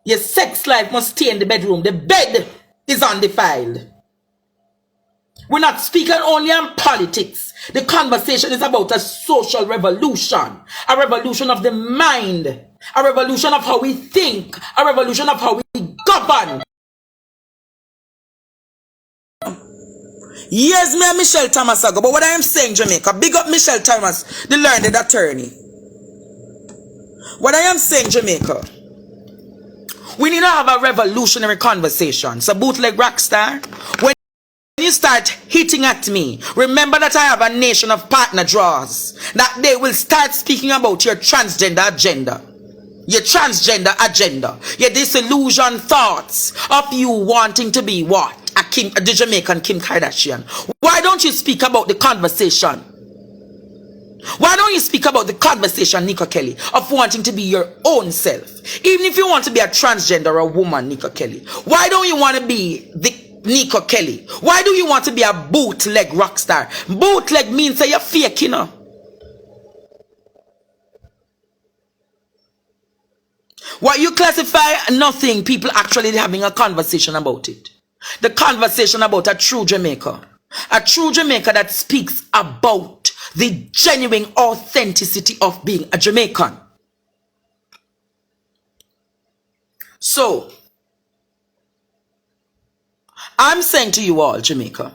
Your sex life must stay in the bedroom. The bed is undefiled. We're not speaking only on politics. The conversation is about a social revolution. A revolution of the mind. A revolution of how we think. A revolution of how we govern. Yes, me and Michelle Thomas ago. But what I am saying, Jamaica, big up Michelle Thomas, the learned attorney. What I am saying, Jamaica, we need to have a revolutionary conversation. So Bootleg Rockstar, when you start hitting at me, remember that I have a nation of partner draws. That they will start speaking about your transgender agenda. Your transgender agenda. Your disillusioned thoughts of you wanting to be what? The Jamaican Kim Kardashian. Why don't you speak about the conversation? Why don't you speak about the conversation, Nico Kelly, of wanting to be your own self? Even if you want to be a transgender or a woman, Nico Kelly, why don't you want to be the Nico Kelly? Why do you want to be a bootleg rock star? Bootleg means that you're fake, you know. What you classify, nothing. People actually having a conversation about it. The conversation about a true Jamaica. A true Jamaica that speaks about the genuine authenticity of being a Jamaican. So, I'm saying to you all, Jamaica,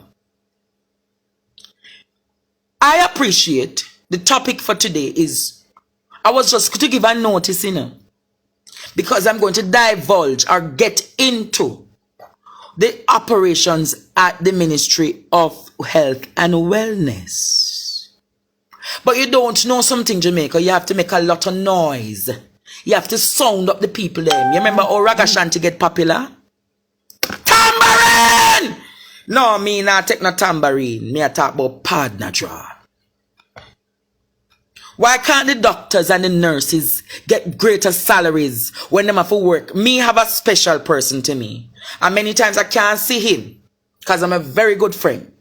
I appreciate the topic for today is, I was just to give a notice, you know, because I'm going to divulge or get into the operations at the Ministry of Health and Wellness. But you don't know something, Jamaica. You have to make a lot of noise You have to sound up the people them. You remember how Ragashanti get popular? Tambourine! No, me not take no tambourine. Me I talk about partner draw. Why can't the doctors and the nurses get greater salaries when them have to work? Me have a special person to me. And many times I can't see him because I'm a very good friend.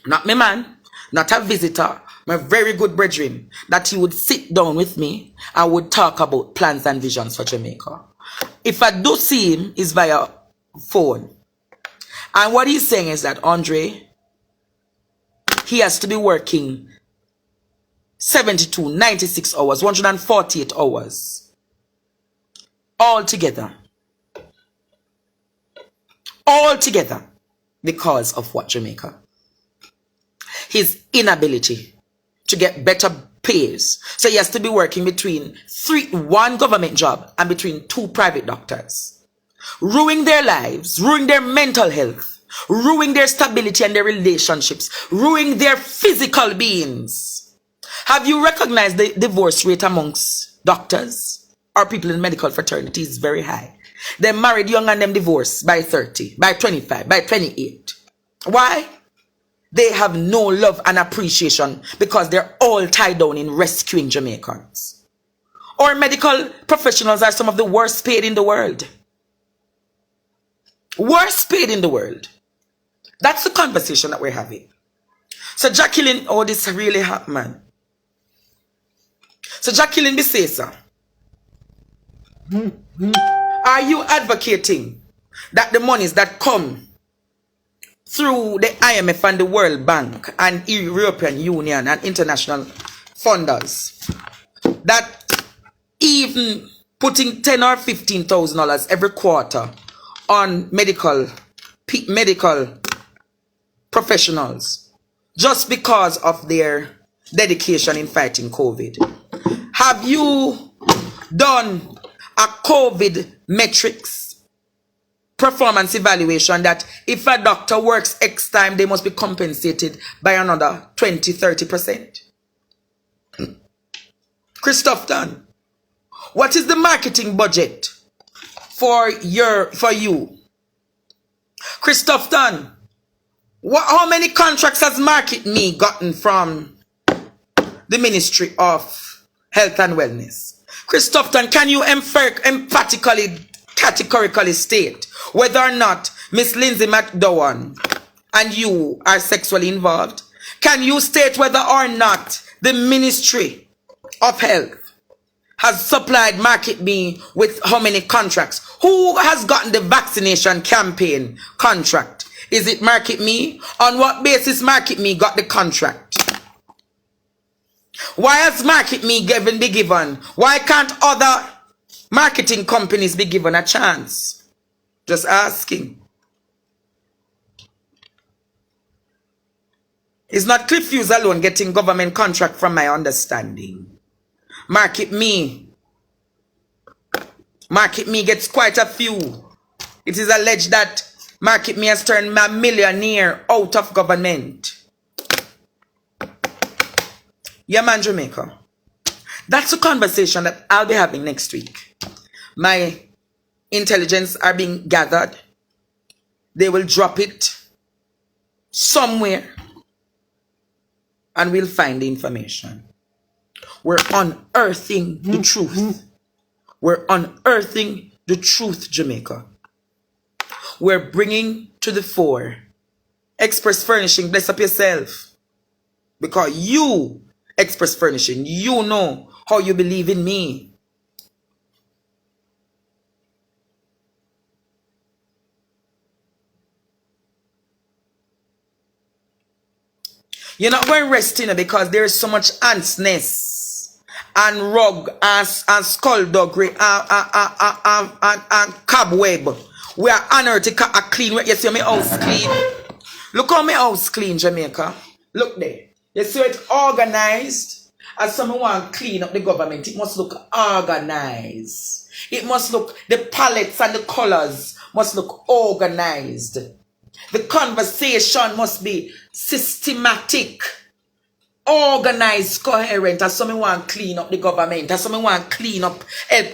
Not me man, not a visitor. I'm a very good brethren that he would sit down with me and would talk about plans and visions for Jamaica. If I do see him, it's via phone. And what he's saying is that, Andre, he has to be working 72, 96 hours, 148 hours. All together. All together. Because of what, Jamaica? His inability to get better pays. So he has to be working between one government job and between 2 private doctors. Ruining their lives, ruining their mental health, ruining their stability and their relationships, ruining their physical beings. Have you recognized the divorce rate amongst doctors or people in medical fraternity is very high? They're married young and them divorced by 30, by 25, by 28. Why? They have no love and appreciation because they're all tied down in rescuing Jamaicans. Our medical professionals are some of the worst paid in the world. Worst paid in the world. That's the conversation that we're having. So Jacqueline, oh, this really happened, man. So Jacqueline Bisesa, are you advocating that the monies that come through the IMF and the World Bank and European Union and international funders, that even putting $10,000 or $15,000 every quarter on medical professionals just because of their dedication in fighting COVID? Have you done a COVID metrics performance evaluation that if a doctor works X time, they must be compensated by another 20-30%? Christoph Dunn, what is the marketing budget for you? Christoph Dunn, how many contracts has Market Me gotten from the Ministry of Health and Wellness? Christoph Dunn, can you emphatically, categorically state whether or not Miss Lindsay McDowan and you are sexually involved? Can you state whether or not the Ministry of Health has supplied Market Me with how many contracts? Who has gotten the vaccination campaign contract? Is it Market Me? On what basis Market Me got the contract? Why has Market Me be given? Why can't other marketing companies be given a chance? Just asking. It's not Cliff Hughes alone getting government contract from my understanding. Market Me gets quite a few. It is alleged that Market Me has turned a millionaire out of government. Yeah, man, Jamaica. That's a conversation that I'll be having next week. My intelligence are being gathered. They will drop it somewhere and we'll find the information. We're unearthing the truth. We're unearthing the truth, Jamaica. We're bringing to the fore Express Furnishing, bless up yourself. Because you, Express Furnishing, you know how you believe in me. You're not going to rest in it because there is so much ants nest and rug and skullduggery and cobweb. We are unearthing a clean. You see my house clean? Look how my house clean, Jamaica. Look there. You see it organized? As someone want to clean up the government, it must look organized. It must look, the palettes and the colors must look organized. The conversation must be systematic. organized, coherent, as some want clean up the government, as some want help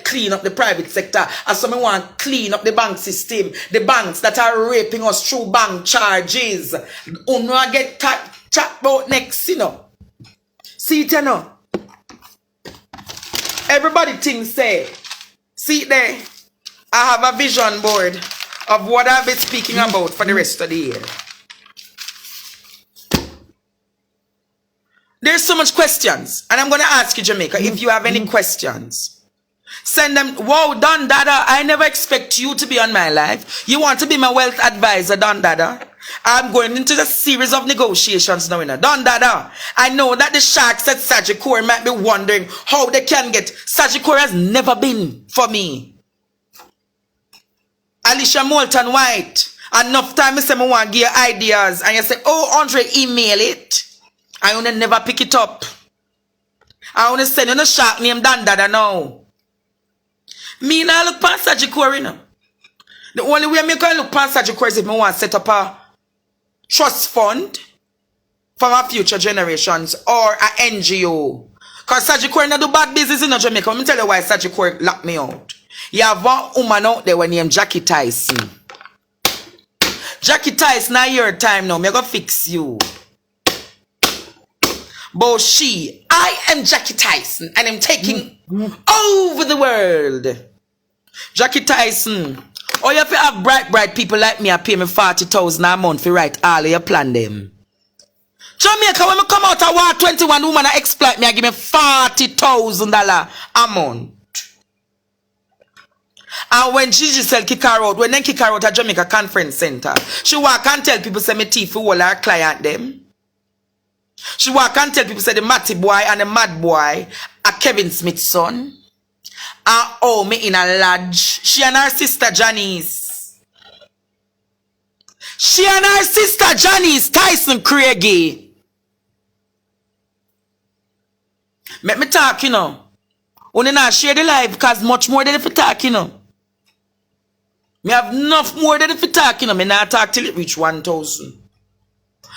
clean up the private sector, as some want clean up the bank system, the banks that are raping us through bank charges. Unwa get chat about next, you know. See it, you know. Everybody thinks, say, see it there. I have a vision board of what I've been speaking about for the rest of the year. There's so much questions, and I'm going to ask you, Jamaica, if you have any questions. Send them. Whoa, Don Dada, I never expect you to be on my life. You want to be my wealth advisor, Don Dada? I'm going into the series of negotiations now. Don Dada, I know that the sharks at Sagicor might be wondering how they can get. Sagicor has never been for me. Alicia Moulton White, enough time I say I want to give you ideas, and you say, oh, Andre, email it. I only never pick it up. I only send you a shark named Don Dada now. Me now look past Sagicor, you know. The only way I can look past Sagicor is if I want to set up a trust fund for my future generations or an NGO. Because Sagicor not do bad business in Jamaica. Let me tell you why Sagicor locked me out. You have one woman out there named Jackie Tyson. Jackie Tyson, now your time now. I'm going to fix you. But I am Jackie Tyson and I'm taking over the world. Jackie Tyson, oh, you have to have bright people like me. I pay me 40,000 a month to write all of your plan them. Jamaica, when I come out of war, 21 woman I exploit me, I give me $40,000 a month. And when Gigi said kick her out, when they kick her out at Jamaica Conference Center, she walk and tell people say me thief for all her client them. She walk and tell people say the Matty boy and the mad boy are Kevin Smith's son. And oh, me in a lodge. She and her sister Janice. She and her sister Janice Tyson Craigie. Let me talk, you know. Only not share the life because much more than if you talk, you know. Me have enough more than if you talk, you know. Me not talk till it reach 1,000.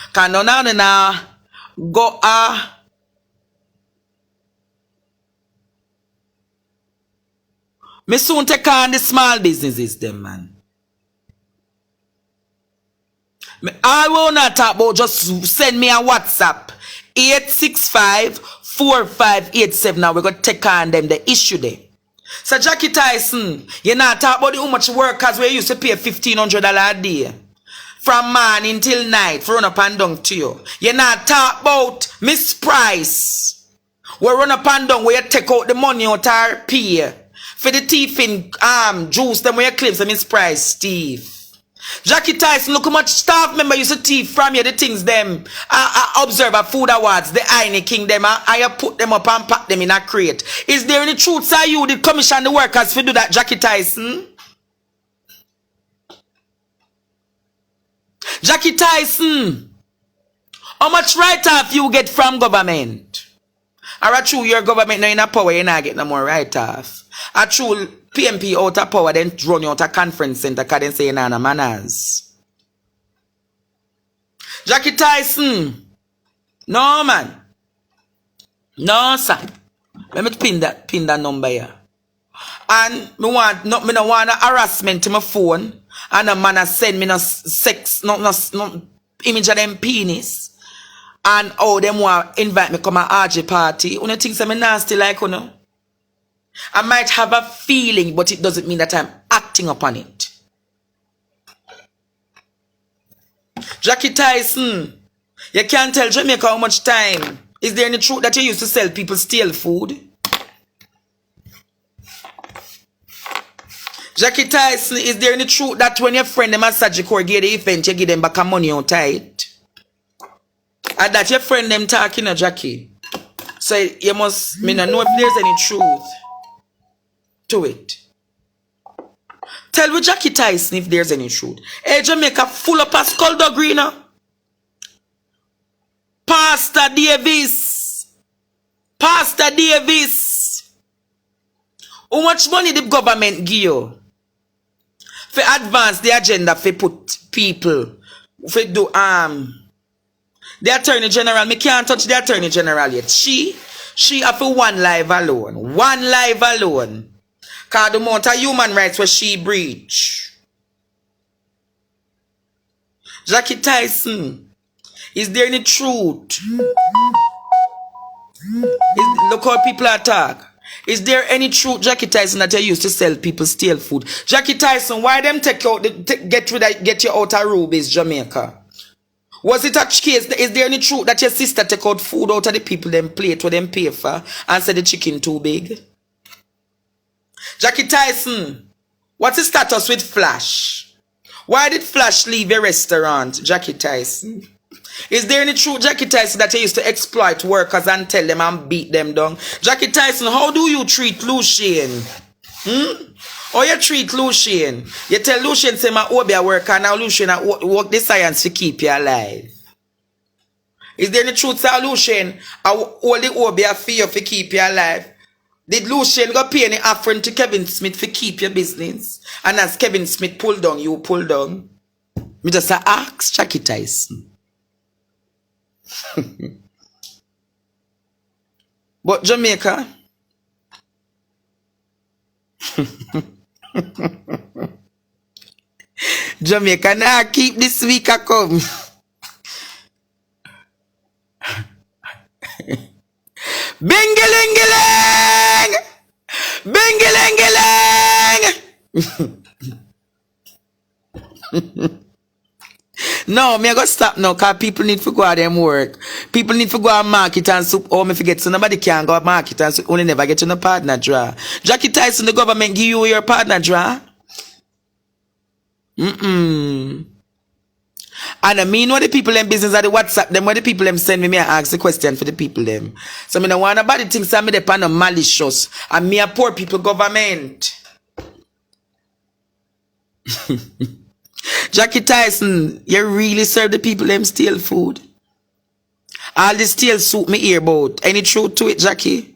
Because now go me soon take on the small businesses them, man. I will not talk about, just send me a WhatsApp 865-4587. Now we're going to take on them, the issue there. So Jackie Tyson, you not talk about how much workers we used to pay $1,500 a day. From morning till night, for run up and down to you. You not talk about Miss Price. We run up and down where you take out the money out our pay. For the thief in juice, them where you claim some Miss Price, Steve. Jackie Tyson, look how much staff member used to thief from you, the things them. Observer Food Awards, the Heine King them, I put them up and pack them in a crate. Is there any truth say you did commission the workers for do that, Jackie Tyson? Jackie Tyson, how much write-off you get from government? Or a true your government now in a power, you not get no more write-off. A true PMP out of power, then run you out a conference center because they say you no manners. Jackie Tyson, no man. No sir. Let me pin that number here. And me no want a harassment to my phone. And a man send me no sex, no image of them penis. And oh, them want invite me come a RJ party. You think I'm nasty like you know? I might have a feeling, but it doesn't mean that I'm acting upon it. Jackie Tyson, you can't tell Jamaica how much time. Is there any truth that you used to sell people steal food? Jackie Tyson, is there any truth that when your friend them at Sagicor get the event, you give them back a money on tight? And that your friend them talking to Jackie. So you must me not know if there's any truth to it. Tell me Jackie Tyson if there's any truth. Hey, Jamaica full of a skullduggery, you know? Pastor Davis. How much money the government give you? For advance the agenda, for put people, for do The Attorney General, me can't touch the Attorney General yet. She have for one life alone. One life alone. Because the amount of human rights where she breach. Jackie Tyson, is there any truth? Look how people attack. Is there any truth, Jackie Tyson, that you used to sell people steal food? Jackie Tyson, why them take out get you out of Ruby's Jamaica? Was it a case? Is there any truth that your sister take out food out of the people them plate where them pay for and say the chicken too big? Jackie Tyson, what's the status with Flash? Why did Flash leave a restaurant, Jackie Tyson? Is there any truth, Jackie Tyson, that you used to exploit workers and tell them and beat them down? Jackie Tyson, how do you treat Lucien? How you treat Lucien? You tell Lucien say my Obi a worker, now Lucien work the science to keep you alive. Is there any truth, Sir Lucien? All the Obi a fear for keep you alive? Did Lucien go pay any affront to Kevin Smith for keep your business? And as Kevin Smith pull down, you pull down? Me just ask Jackie Tyson. But Jamaica, Jamaica now keep this week a come. Bingelingeling! Bingelingeling! No, me I go stop now because people need to go out them work. People need to go out market and soup. Oh, me forget so nobody can go out market and soup. Only never get you no partner draw. Jackie Tyson, the government give you your partner draw. And I mean what the people in business at the WhatsApp them, what the people them send me I ask the question for the people them. So me no want nobody thinks I'm depend on malicious and me a poor people government. Jackie Tyson, you really serve the people them steal food? All this steal soup me hear about. Any truth to it, Jackie?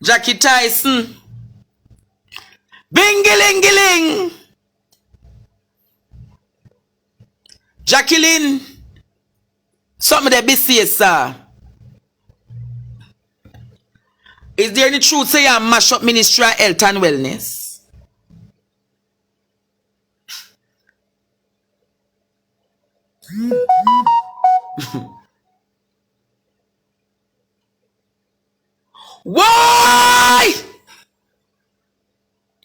Jackie Tyson. Bingelingeling. Jacqueline. Something that be serious, sir. Is there any truth say you mash up Ministry of Health and Wellness? Why?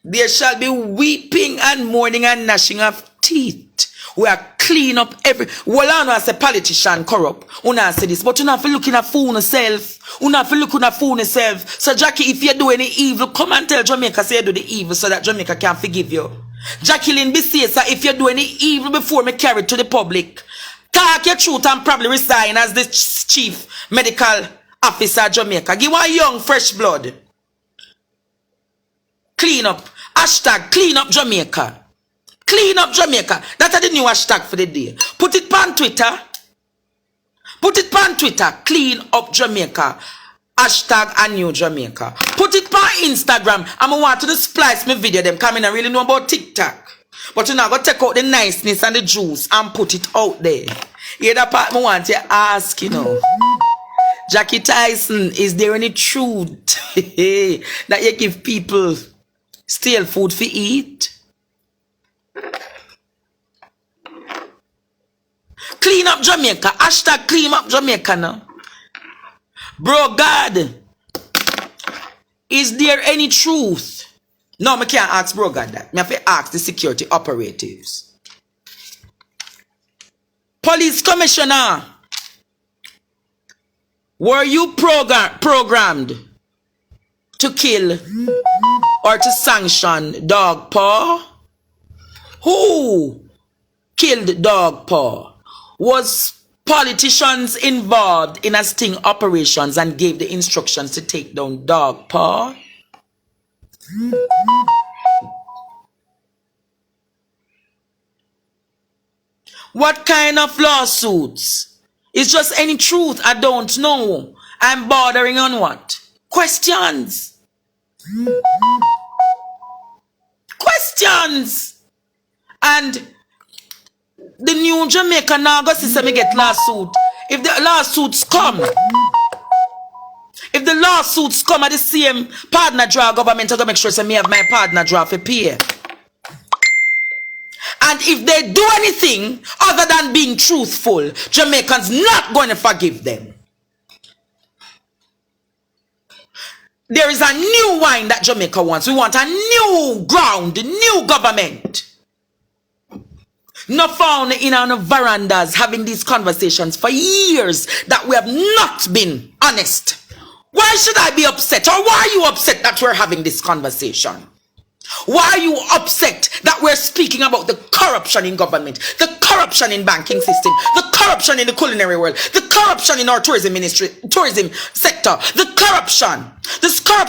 There shall be weeping and mourning and gnashing of teeth. We are clean up every. Well, I know as a politician corrupt. Una say this, but you have to look in a fool yourself. You have to look in a fool yourself. So Jackie, if you do any evil, come and tell Jamaica say you do the evil so that Jamaica can forgive you. Jacqueline, be safe, sir, if you do any evil before me carry it to the public, talk your truth and probably resign as the chief medical officer of Jamaica. Give one young fresh blood. Clean up. Hashtag clean up Jamaica. Clean up Jamaica. That's the new hashtag for the day. Put it on Twitter. Put it on Twitter. Clean up Jamaica. Hashtag a new Jamaica. Put it on Instagram. I'm want to splice my video them coming. I really know about TikTok. But you know, go take out the niceness and the juice and put it out there. Yeah, that part I want to ask, you know. Jackie Tyson, is there any truth that you give people steal food for eat? Clean up Jamaica. Hashtag clean up Jamaica now. Bro God, is there any truth? No, I can't ask Bro God that. I have to ask the security operatives. Police Commissioner, were you programmed to kill or to sanction Dog Paw? Who killed Dog Paw? Was politicians involved in a sting operations and gave the instructions to take down Dog Paw? What kind of lawsuits? It's just any truth I don't know. I'm bordering on what? Questions. questions. And the new Jamaica now go see me get lawsuit. If the lawsuits come, at the same partner draw, government are going to make sure say me have my partner draw for pay. And if they do anything other than being truthful, Jamaicans not going to forgive them. There is a new wine that Jamaica wants. We want a new ground, a new government. Not found in our verandas having these conversations for years that we have not been honest. Why should I be upset? Or why are you upset that we're having this conversation? Why are you upset that we're speaking about the corruption in government, the corruption in banking system, the corruption in the culinary world, the corruption in our tourism ministry, tourism sector, the corruption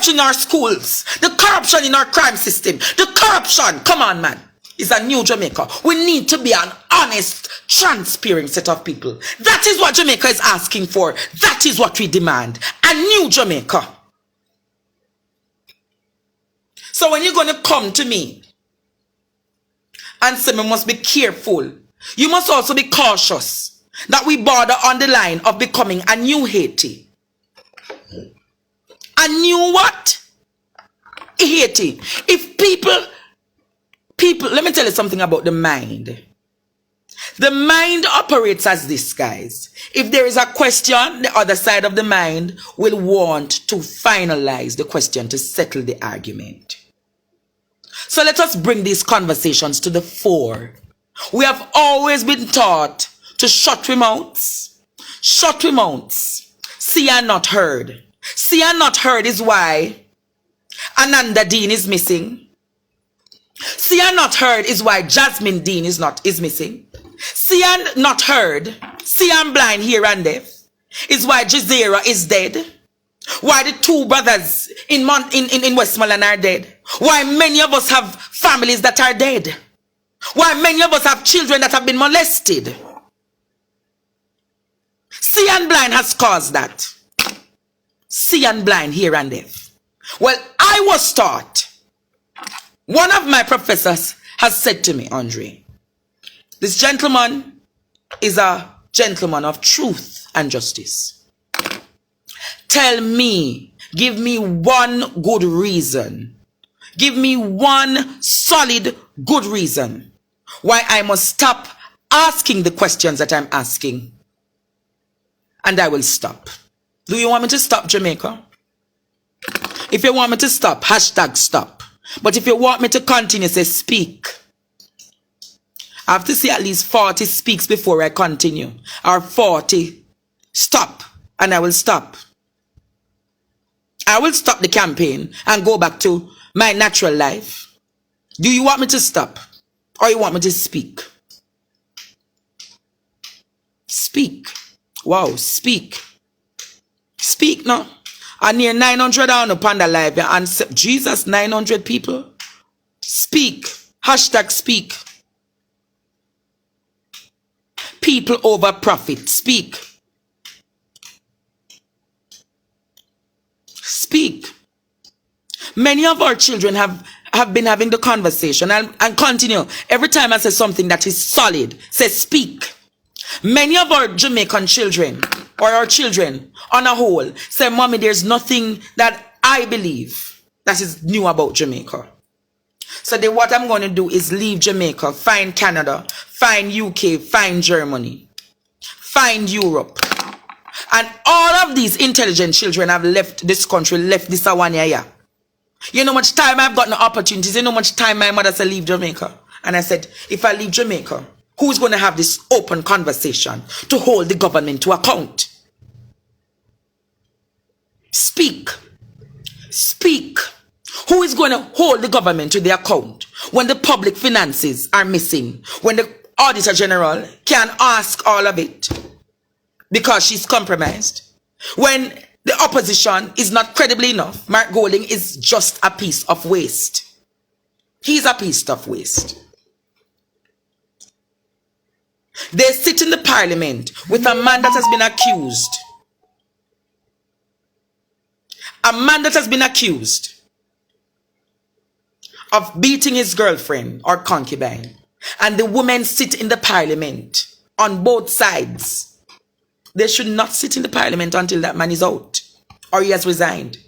in our schools, the corruption in our crime system, the corruption, come on man, is a new Jamaica. We need to be an honest, transparent set of people. That is what Jamaica is asking for. That is what we demand. A new Jamaica. So when you're going to come to me and say we must be careful, you must also be cautious that we border on the line of becoming a new Haiti. A new what? Haiti. If people, let me tell you something about the mind. The mind operates as this, guys. If there is a question, the other side of the mind will want to finalize the question to settle the argument. So let us bring these conversations to the fore. We have always been taught to shut we mouths. Shut we mouths. See and not heard. See and not heard is why Ananda Dean is missing. See and not heard is why Jasmine Dean is missing. See and not heard, see and blind, hear and deaf, is why Jazera is dead. Why the two brothers in Westmoreland are dead. Why many of us have families that are dead. Why many of us have children that have been molested. See and blind has caused that. See and blind, hear and deaf. Well, I was taught, one of my professors has said to me, Andre, this gentleman is a gentleman of truth and justice. Tell me, give me one good reason. Give me one solid good reason why I must stop asking the questions that I'm asking. And I will stop. Do you want me to stop, Jamaica? If you want me to stop, hashtag stop. But if you want me to continue, say speak. I have to see at least 40 speaks before I continue. Or 40 stop. And I will stop. I will stop the campaign and go back to my natural life. Do you want me to stop? Or you want me to speak? Speak. Wow, speak. Speak now. I near 900 on the Panda Live. And Jesus, 900 people. Speak. Hashtag speak. People over profit. Speak. Speak. Many of our children have been having the conversation and continue. Every time I say something that is solid, say speak. Many of our Jamaican children, or our children on a whole, say, Mommy, there's nothing that I believe that is new about Jamaica. So what I'm going to do is leave Jamaica, find Canada, find UK, find Germany, find Europe. And all of these intelligent children have left this country, left this one year. You know how much time I've gotten opportunities, you know how much time my mother said leave Jamaica. And I said, if I leave Jamaica, who's going to have this open conversation to hold the government to account? Speak. Speak. Who is going to hold the government to the account when the public finances are missing? When the Auditor General can't ask all of it because she's compromised? When the opposition is not credible enough, Mark Golding is just a piece of waste. He's a piece of waste. They sit in the parliament with a man that has been accused. A man that has been accused of beating his girlfriend or concubine, and the women sit in the parliament on both sides, they should not sit in the parliament until that man is out or he has resigned.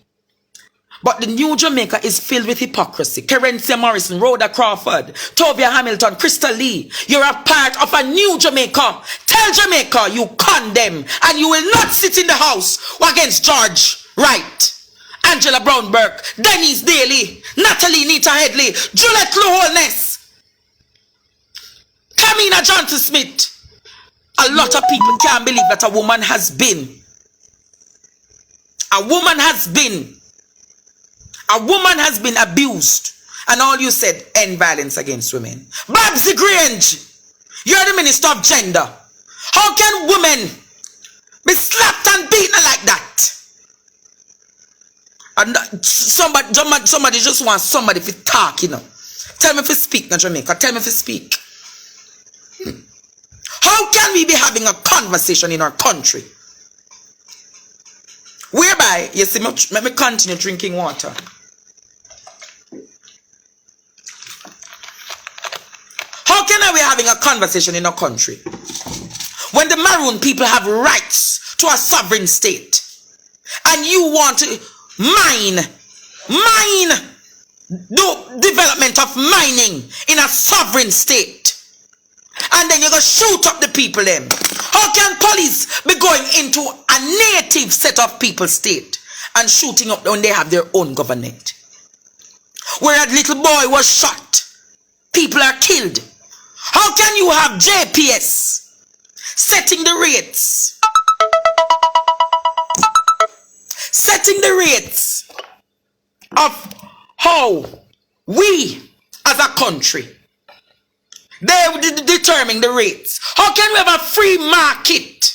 But the new Jamaica is filled with hypocrisy. Kerencia Morrison, Rhoda Crawford, Tovia Hamilton, Crystal Lee. You're a part of a new Jamaica. Tell Jamaica you condemn and you will not sit in the house against George Wright, Angela Brown Burke, Denise Daly, Natalie Nita Headley, Juliet Luholness, Kamina Johnson Smith. A lot of people can't believe that a woman has been abused, and all you said, end violence against women. Babsy Grange, you're the Minister of Gender. How can women be slapped and beaten like that? And somebody just wants somebody to talk, you know. Tell me if you speak, now Jamaica. Tell me if you speak. How can we be having a conversation in our country whereby, you see, let me continue drinking water. How can we having a conversation in our country when the Maroon people have rights to a sovereign state, and you want to mine the development of mining in a sovereign state, and then you're going to shoot up the people them? How can police be going into a native set of people state and shooting up when they have their own government? Where a little boy was shot, people are killed. How can you have JPS setting the rates? Setting the rates of how we as a country, they determine the rates. How can we have a free market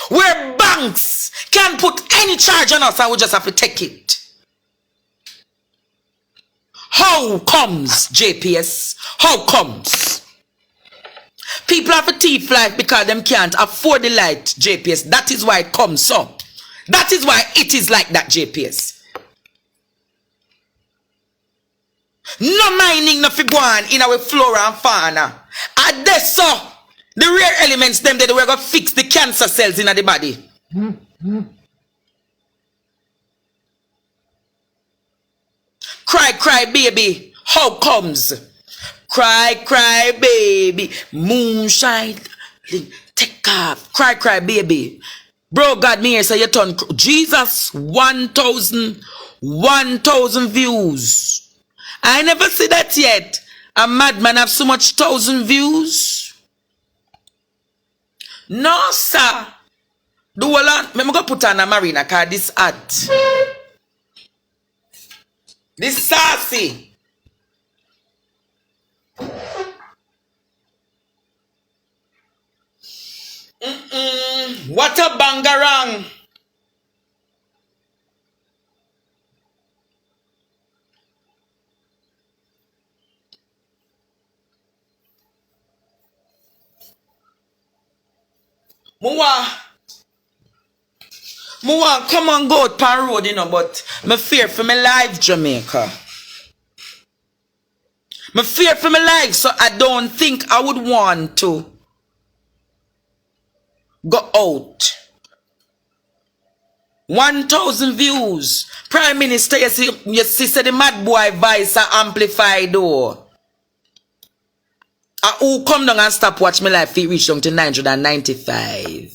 where banks can put any charge on us and we just have to take it? How comes, JPS? How comes? People have a thief life because them can't afford the light, JPS. That is why it comes so. That is why it is like that, JPS. No mining, no figuan in our flora and fauna. And that's so the rare elements them that we're going to fix the cancer cells in the body. Cry, cry, baby. How comes? Cry, cry, baby. Moonshine. Take off. Cry, cry, baby. Bro, God, me here say you turn. Jesus, 1,000 views. I never see that yet. A madman have so much 1,000 views. No, sir. Do all on. I'm going to put on a marina card this ad. This sassy. What a bangarang. Muwa, come on, go out pan road, you know, but me fear for my life, Jamaica. Me fear for my life, so I don't think I would want to go out. 1,000 views. Prime Minister, you see the mad boy voice are amplified though. Who come down and stop watch my life it reach down to 995.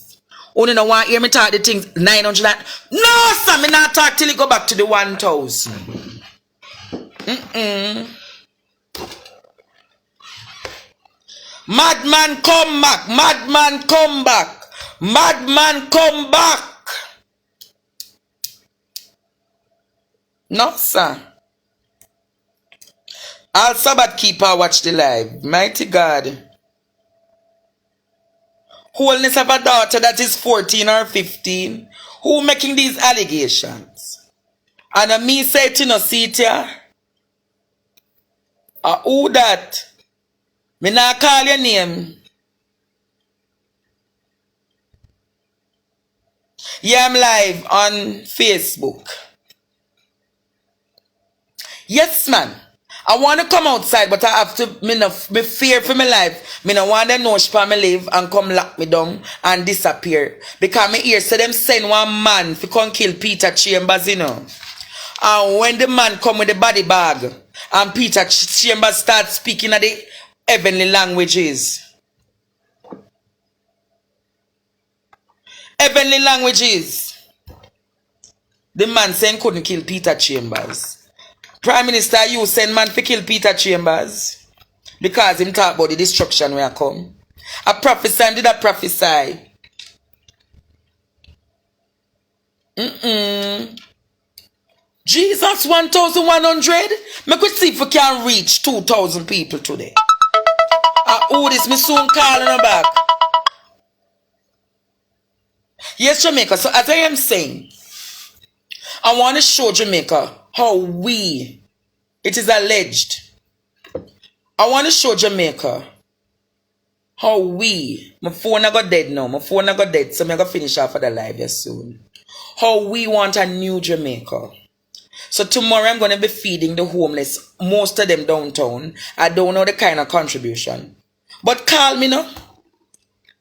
Only no want hear me talk the things 900. No, sir, me not talk till it go back to the 1,000. Madman come back. Madman come back. Madman come back. No, sir. All Sabbath keeper watch the live. Mighty God. Wholeness of a daughter that is 14 or 15. Who making these allegations? And me say to no see it here. Who that? Me not call your name. Yeah, I'm live on Facebook. Yes, man. I want to come outside, but I have to, me fear for my life. Me no want them know she me live and come lock me down and disappear. Because me hear say them send one man to come kill Peter Chambers, you know. And when the man come with the body bag and Peter Chambers start speaking of the heavenly languages. Heavenly languages. The man saying couldn't kill Peter Chambers. Prime Minister, you send man to kill Peter Chambers because him talk about the destruction where I come. I prophesy, did I prophesy? Jesus 1,100? Me could see if we can reach 2,000 people today. Who this me soon calling her back? Yes, Jamaica. So as I am saying, I want to show Jamaica how it is alleged. I want to show Jamaica how my phone I got dead now. My phone I got dead, so I'm going to finish off of the live here soon. How we want a new Jamaica. So tomorrow I'm going to be feeding the homeless, most of them downtown. I don't know the kind of contribution. But call me now.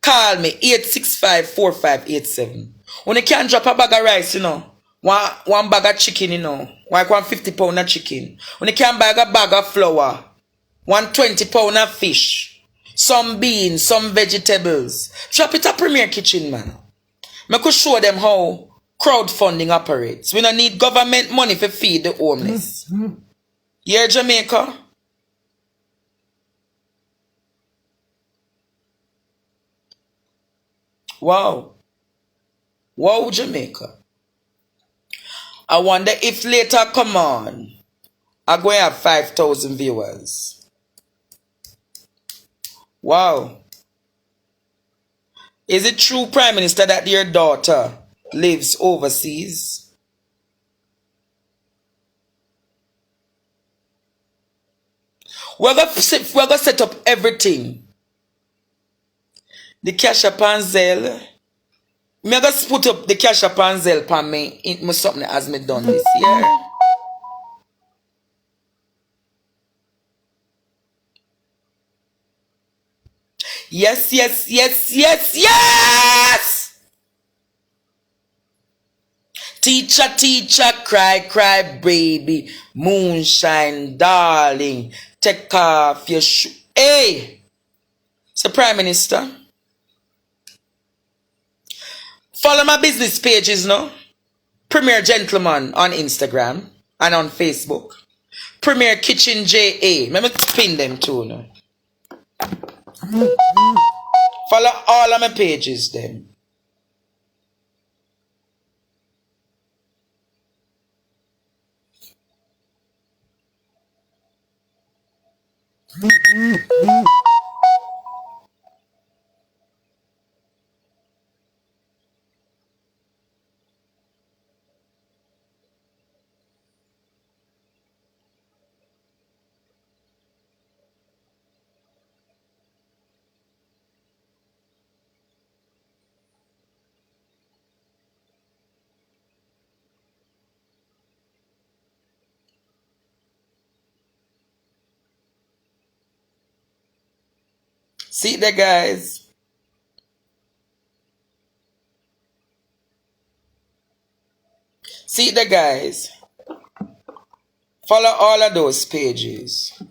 Call me 865-4587. When you can't drop a bag of rice, you know. One bag of chicken, you know. Like 150 pound of chicken. When you can't buy a bag of flour. 120 pound of fish. Some beans, some vegetables. Drop it at Premier Kitchen, man. I could show them how crowdfunding operates. We don't need government money to feed the homeless. Yeah, Jamaica? Wow. Wow, Jamaica. I wonder if later, come on, I'm going to have 5,000 viewers. Wow. Is it true, Prime Minister, that your daughter lives overseas? We're going to set up everything. The cash up and Zelle. I'm going to put up the cash up and Zelle for me in something as me done this year. Yes, yes, yes, yes, yes! Teacher, teacher, cry, cry, baby. Moonshine, darling. Take off your shoe. Hey! So, Prime Minister, follow my business pages now. Premier Gentleman on Instagram and on Facebook. Premier Kitchen JA. Let me pin them too now. Follow all of my pages then. See the guys. See the guys. Follow all of those pages.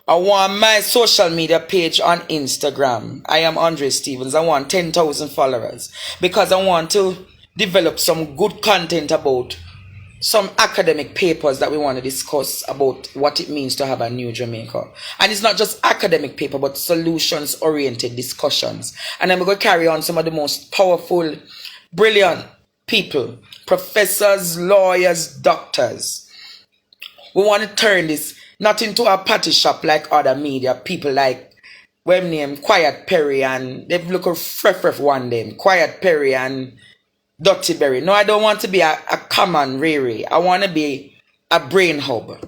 I want my social media page on Instagram. I am Andre Stevens. I want 10,000 followers because I want to develop some good content about some academic papers that we want to discuss about what it means to have a new Jamaica. And it's not just academic paper, but solutions-oriented discussions. And I'm going to carry on some of the most powerful, brilliant people, professors, lawyers, doctors. We want to turn this not into a party shop like other media, people like, well named Quiet Perry, and they've looked fresh one them, Quiet Perry and Dirty Berry. No, I don't want to be a common Riri. I want to be a brain hub.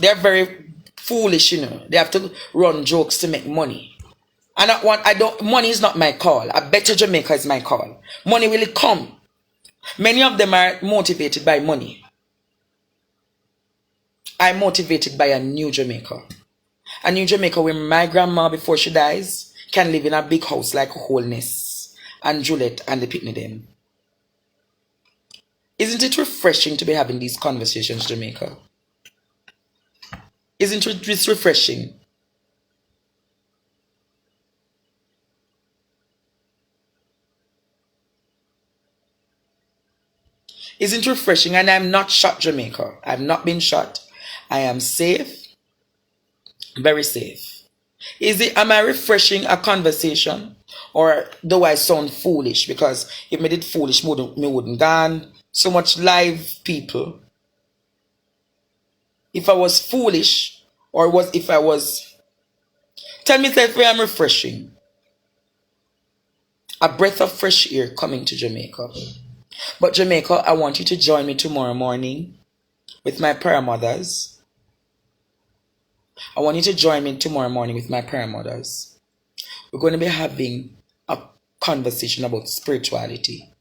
They're very foolish, you know. They have to run jokes to make money. And money is not my call. A better Jamaica is my call. Money will come. Many of them are motivated by money. I'm motivated by a new Jamaica. A new Jamaica where my grandma, before she dies, can live in a big house like Wholeness and Juliet and the Pitney them. Isn't it refreshing to be having these conversations, Jamaica? Isn't it just refreshing? Isn't it refreshing? And I'm not shot, Jamaica. I've not been shot. I am safe. Very safe. Am I refreshing a conversation? Or do I sound foolish? Because if me did foolish, me wouldn't gone so much live people. If I was foolish, or if I was, tell me if I'm refreshing. A breath of fresh air coming to Jamaica. But Jamaica, I want you to join me tomorrow morning with my prayer mothers. I want you to join me tomorrow morning with my prayer mothers. We're going to be having a conversation about spirituality.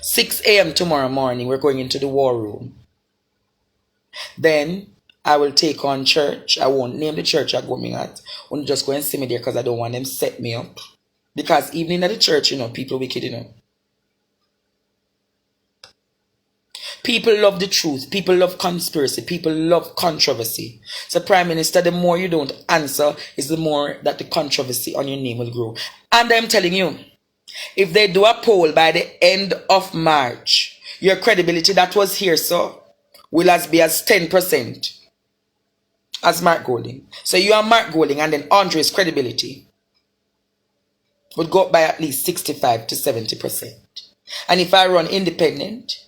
6 a.m. tomorrow morning, we're going into the war room. Then I will take on church. I won't name the church I'm going at. I'm just going to see me there because I don't want them set me up. Because even at the church, people wicked, People love the truth. People love conspiracy. People love controversy. So Prime Minister, the more you don't answer is the more that the controversy on your name will grow. And I'm telling you, if they do a poll by the end of March, your credibility that was here, will be as 10% as Mark Golding. So you are Mark Golding, and then Andre's credibility would go up by at least 65 to 70%. And if I run independent,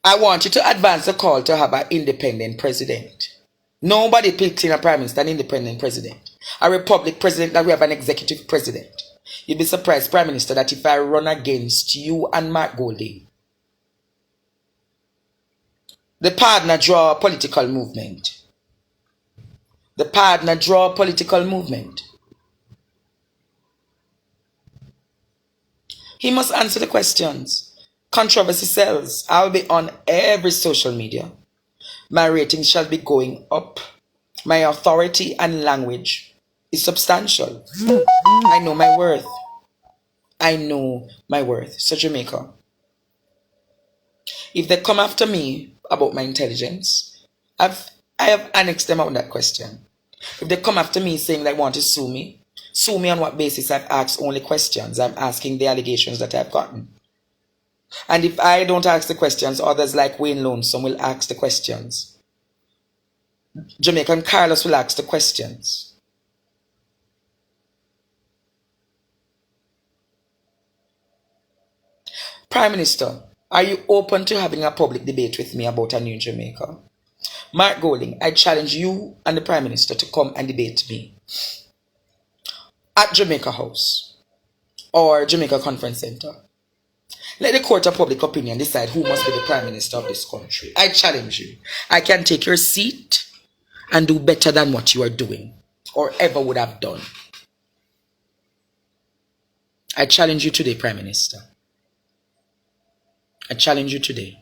I want you to advance the call to have an independent president. Nobody picks in a prime minister an independent president. A republic president that we have an executive president. You'd be surprised, Prime Minister, that if I run against you and Mark Golding, the partner draw a political movement. The partner draw a political movement. He must answer the questions. Controversy sells. I'll be on every social media. My ratings shall be going up. My authority and language is substantial. I know my worth. I know my worth. So Jamaica, if they come after me about my intelligence, I have annexed them on that question. If they come after me saying they want to sue me on what basis? I've asked only questions. I'm asking the allegations that I've gotten. And if I don't ask the questions, others like Wayne Lonesome will ask the questions. Jamaican Carlos will ask the questions. Prime Minister, are you open to having a public debate with me about a new Jamaica? Mark Golding, I challenge you and the Prime Minister to come and debate me at Jamaica House or Jamaica Conference Center. Let the court of public opinion decide who must be the Prime Minister of this country. I challenge you. I can take your seat and do better than what you are doing or ever would have done. I challenge you today, Prime Minister. I challenge you today.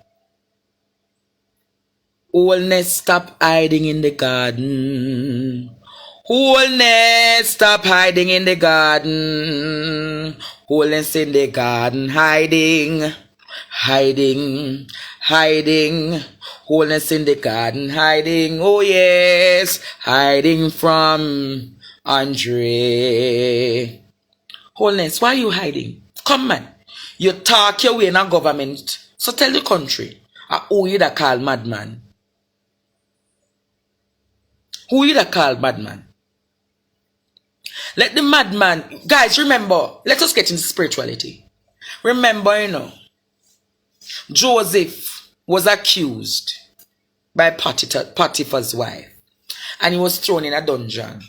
Wholeness, stop hiding in the garden. Wholeness, stop hiding in the garden. Wholeness in the garden, hiding, hiding, hiding. Wholeness in the garden, hiding. Oh yes, hiding from Andre. Wholeness, why are you hiding? Come man, you talk your way in a government. So tell the country, who you that call madman? Who you that call madman? Let the madman, guys, remember, let us get into spirituality. Remember, Joseph was accused by Potiphar's wife, and he was thrown in a dungeon.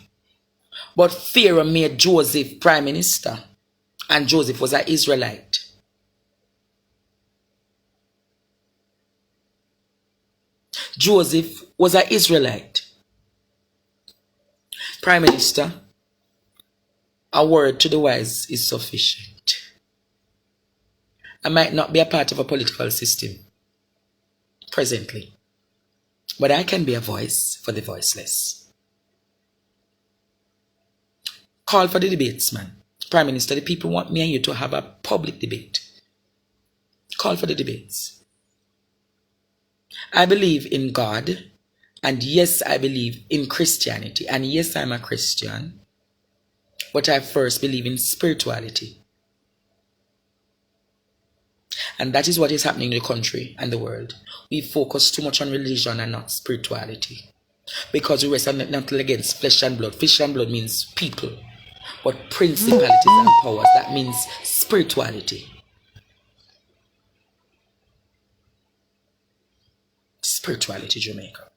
But Pharaoh made Joseph prime minister, and Joseph was an Israelite. Joseph was an Israelite. Prime Minister, a word to the wise is sufficient. I might not be a part of a political system, presently. But I can be a voice for the voiceless. Call for the debates, man. Prime Minister, the people want me and you to have a public debate. Call for the debates. I believe in God, and yes, I believe in Christianity, and yes, I'm a Christian, but I first believe in spirituality. And that is what is happening in the country and the world. We focus too much on religion and not spirituality. Because we wrestle not against flesh and blood. Flesh and blood means people. But principalities and powers, that means spirituality. Spirituality, Jamaica.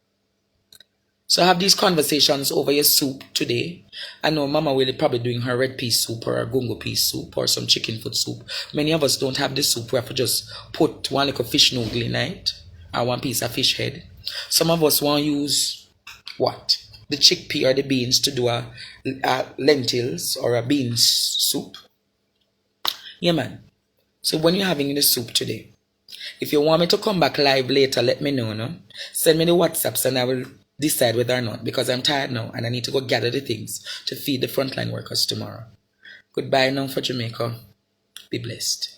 So have these conversations over your soup today. I know Mama will probably doing her red pea soup or a gungo pea soup or some chicken foot soup. Many of us don't have the soup. We have to just put one little fish noodle in it or one piece of fish head. Some of us want to use what? The chickpea or the beans to do a lentils or a beans soup. Yeah, man. So when you're having the soup today, if you want me to come back live later, let me know, no? Send me the WhatsApps and I will decide whether or not, because I'm tired now and I need to go gather the things to feed the frontline workers tomorrow. Goodbye now for Jamaica. Be blessed.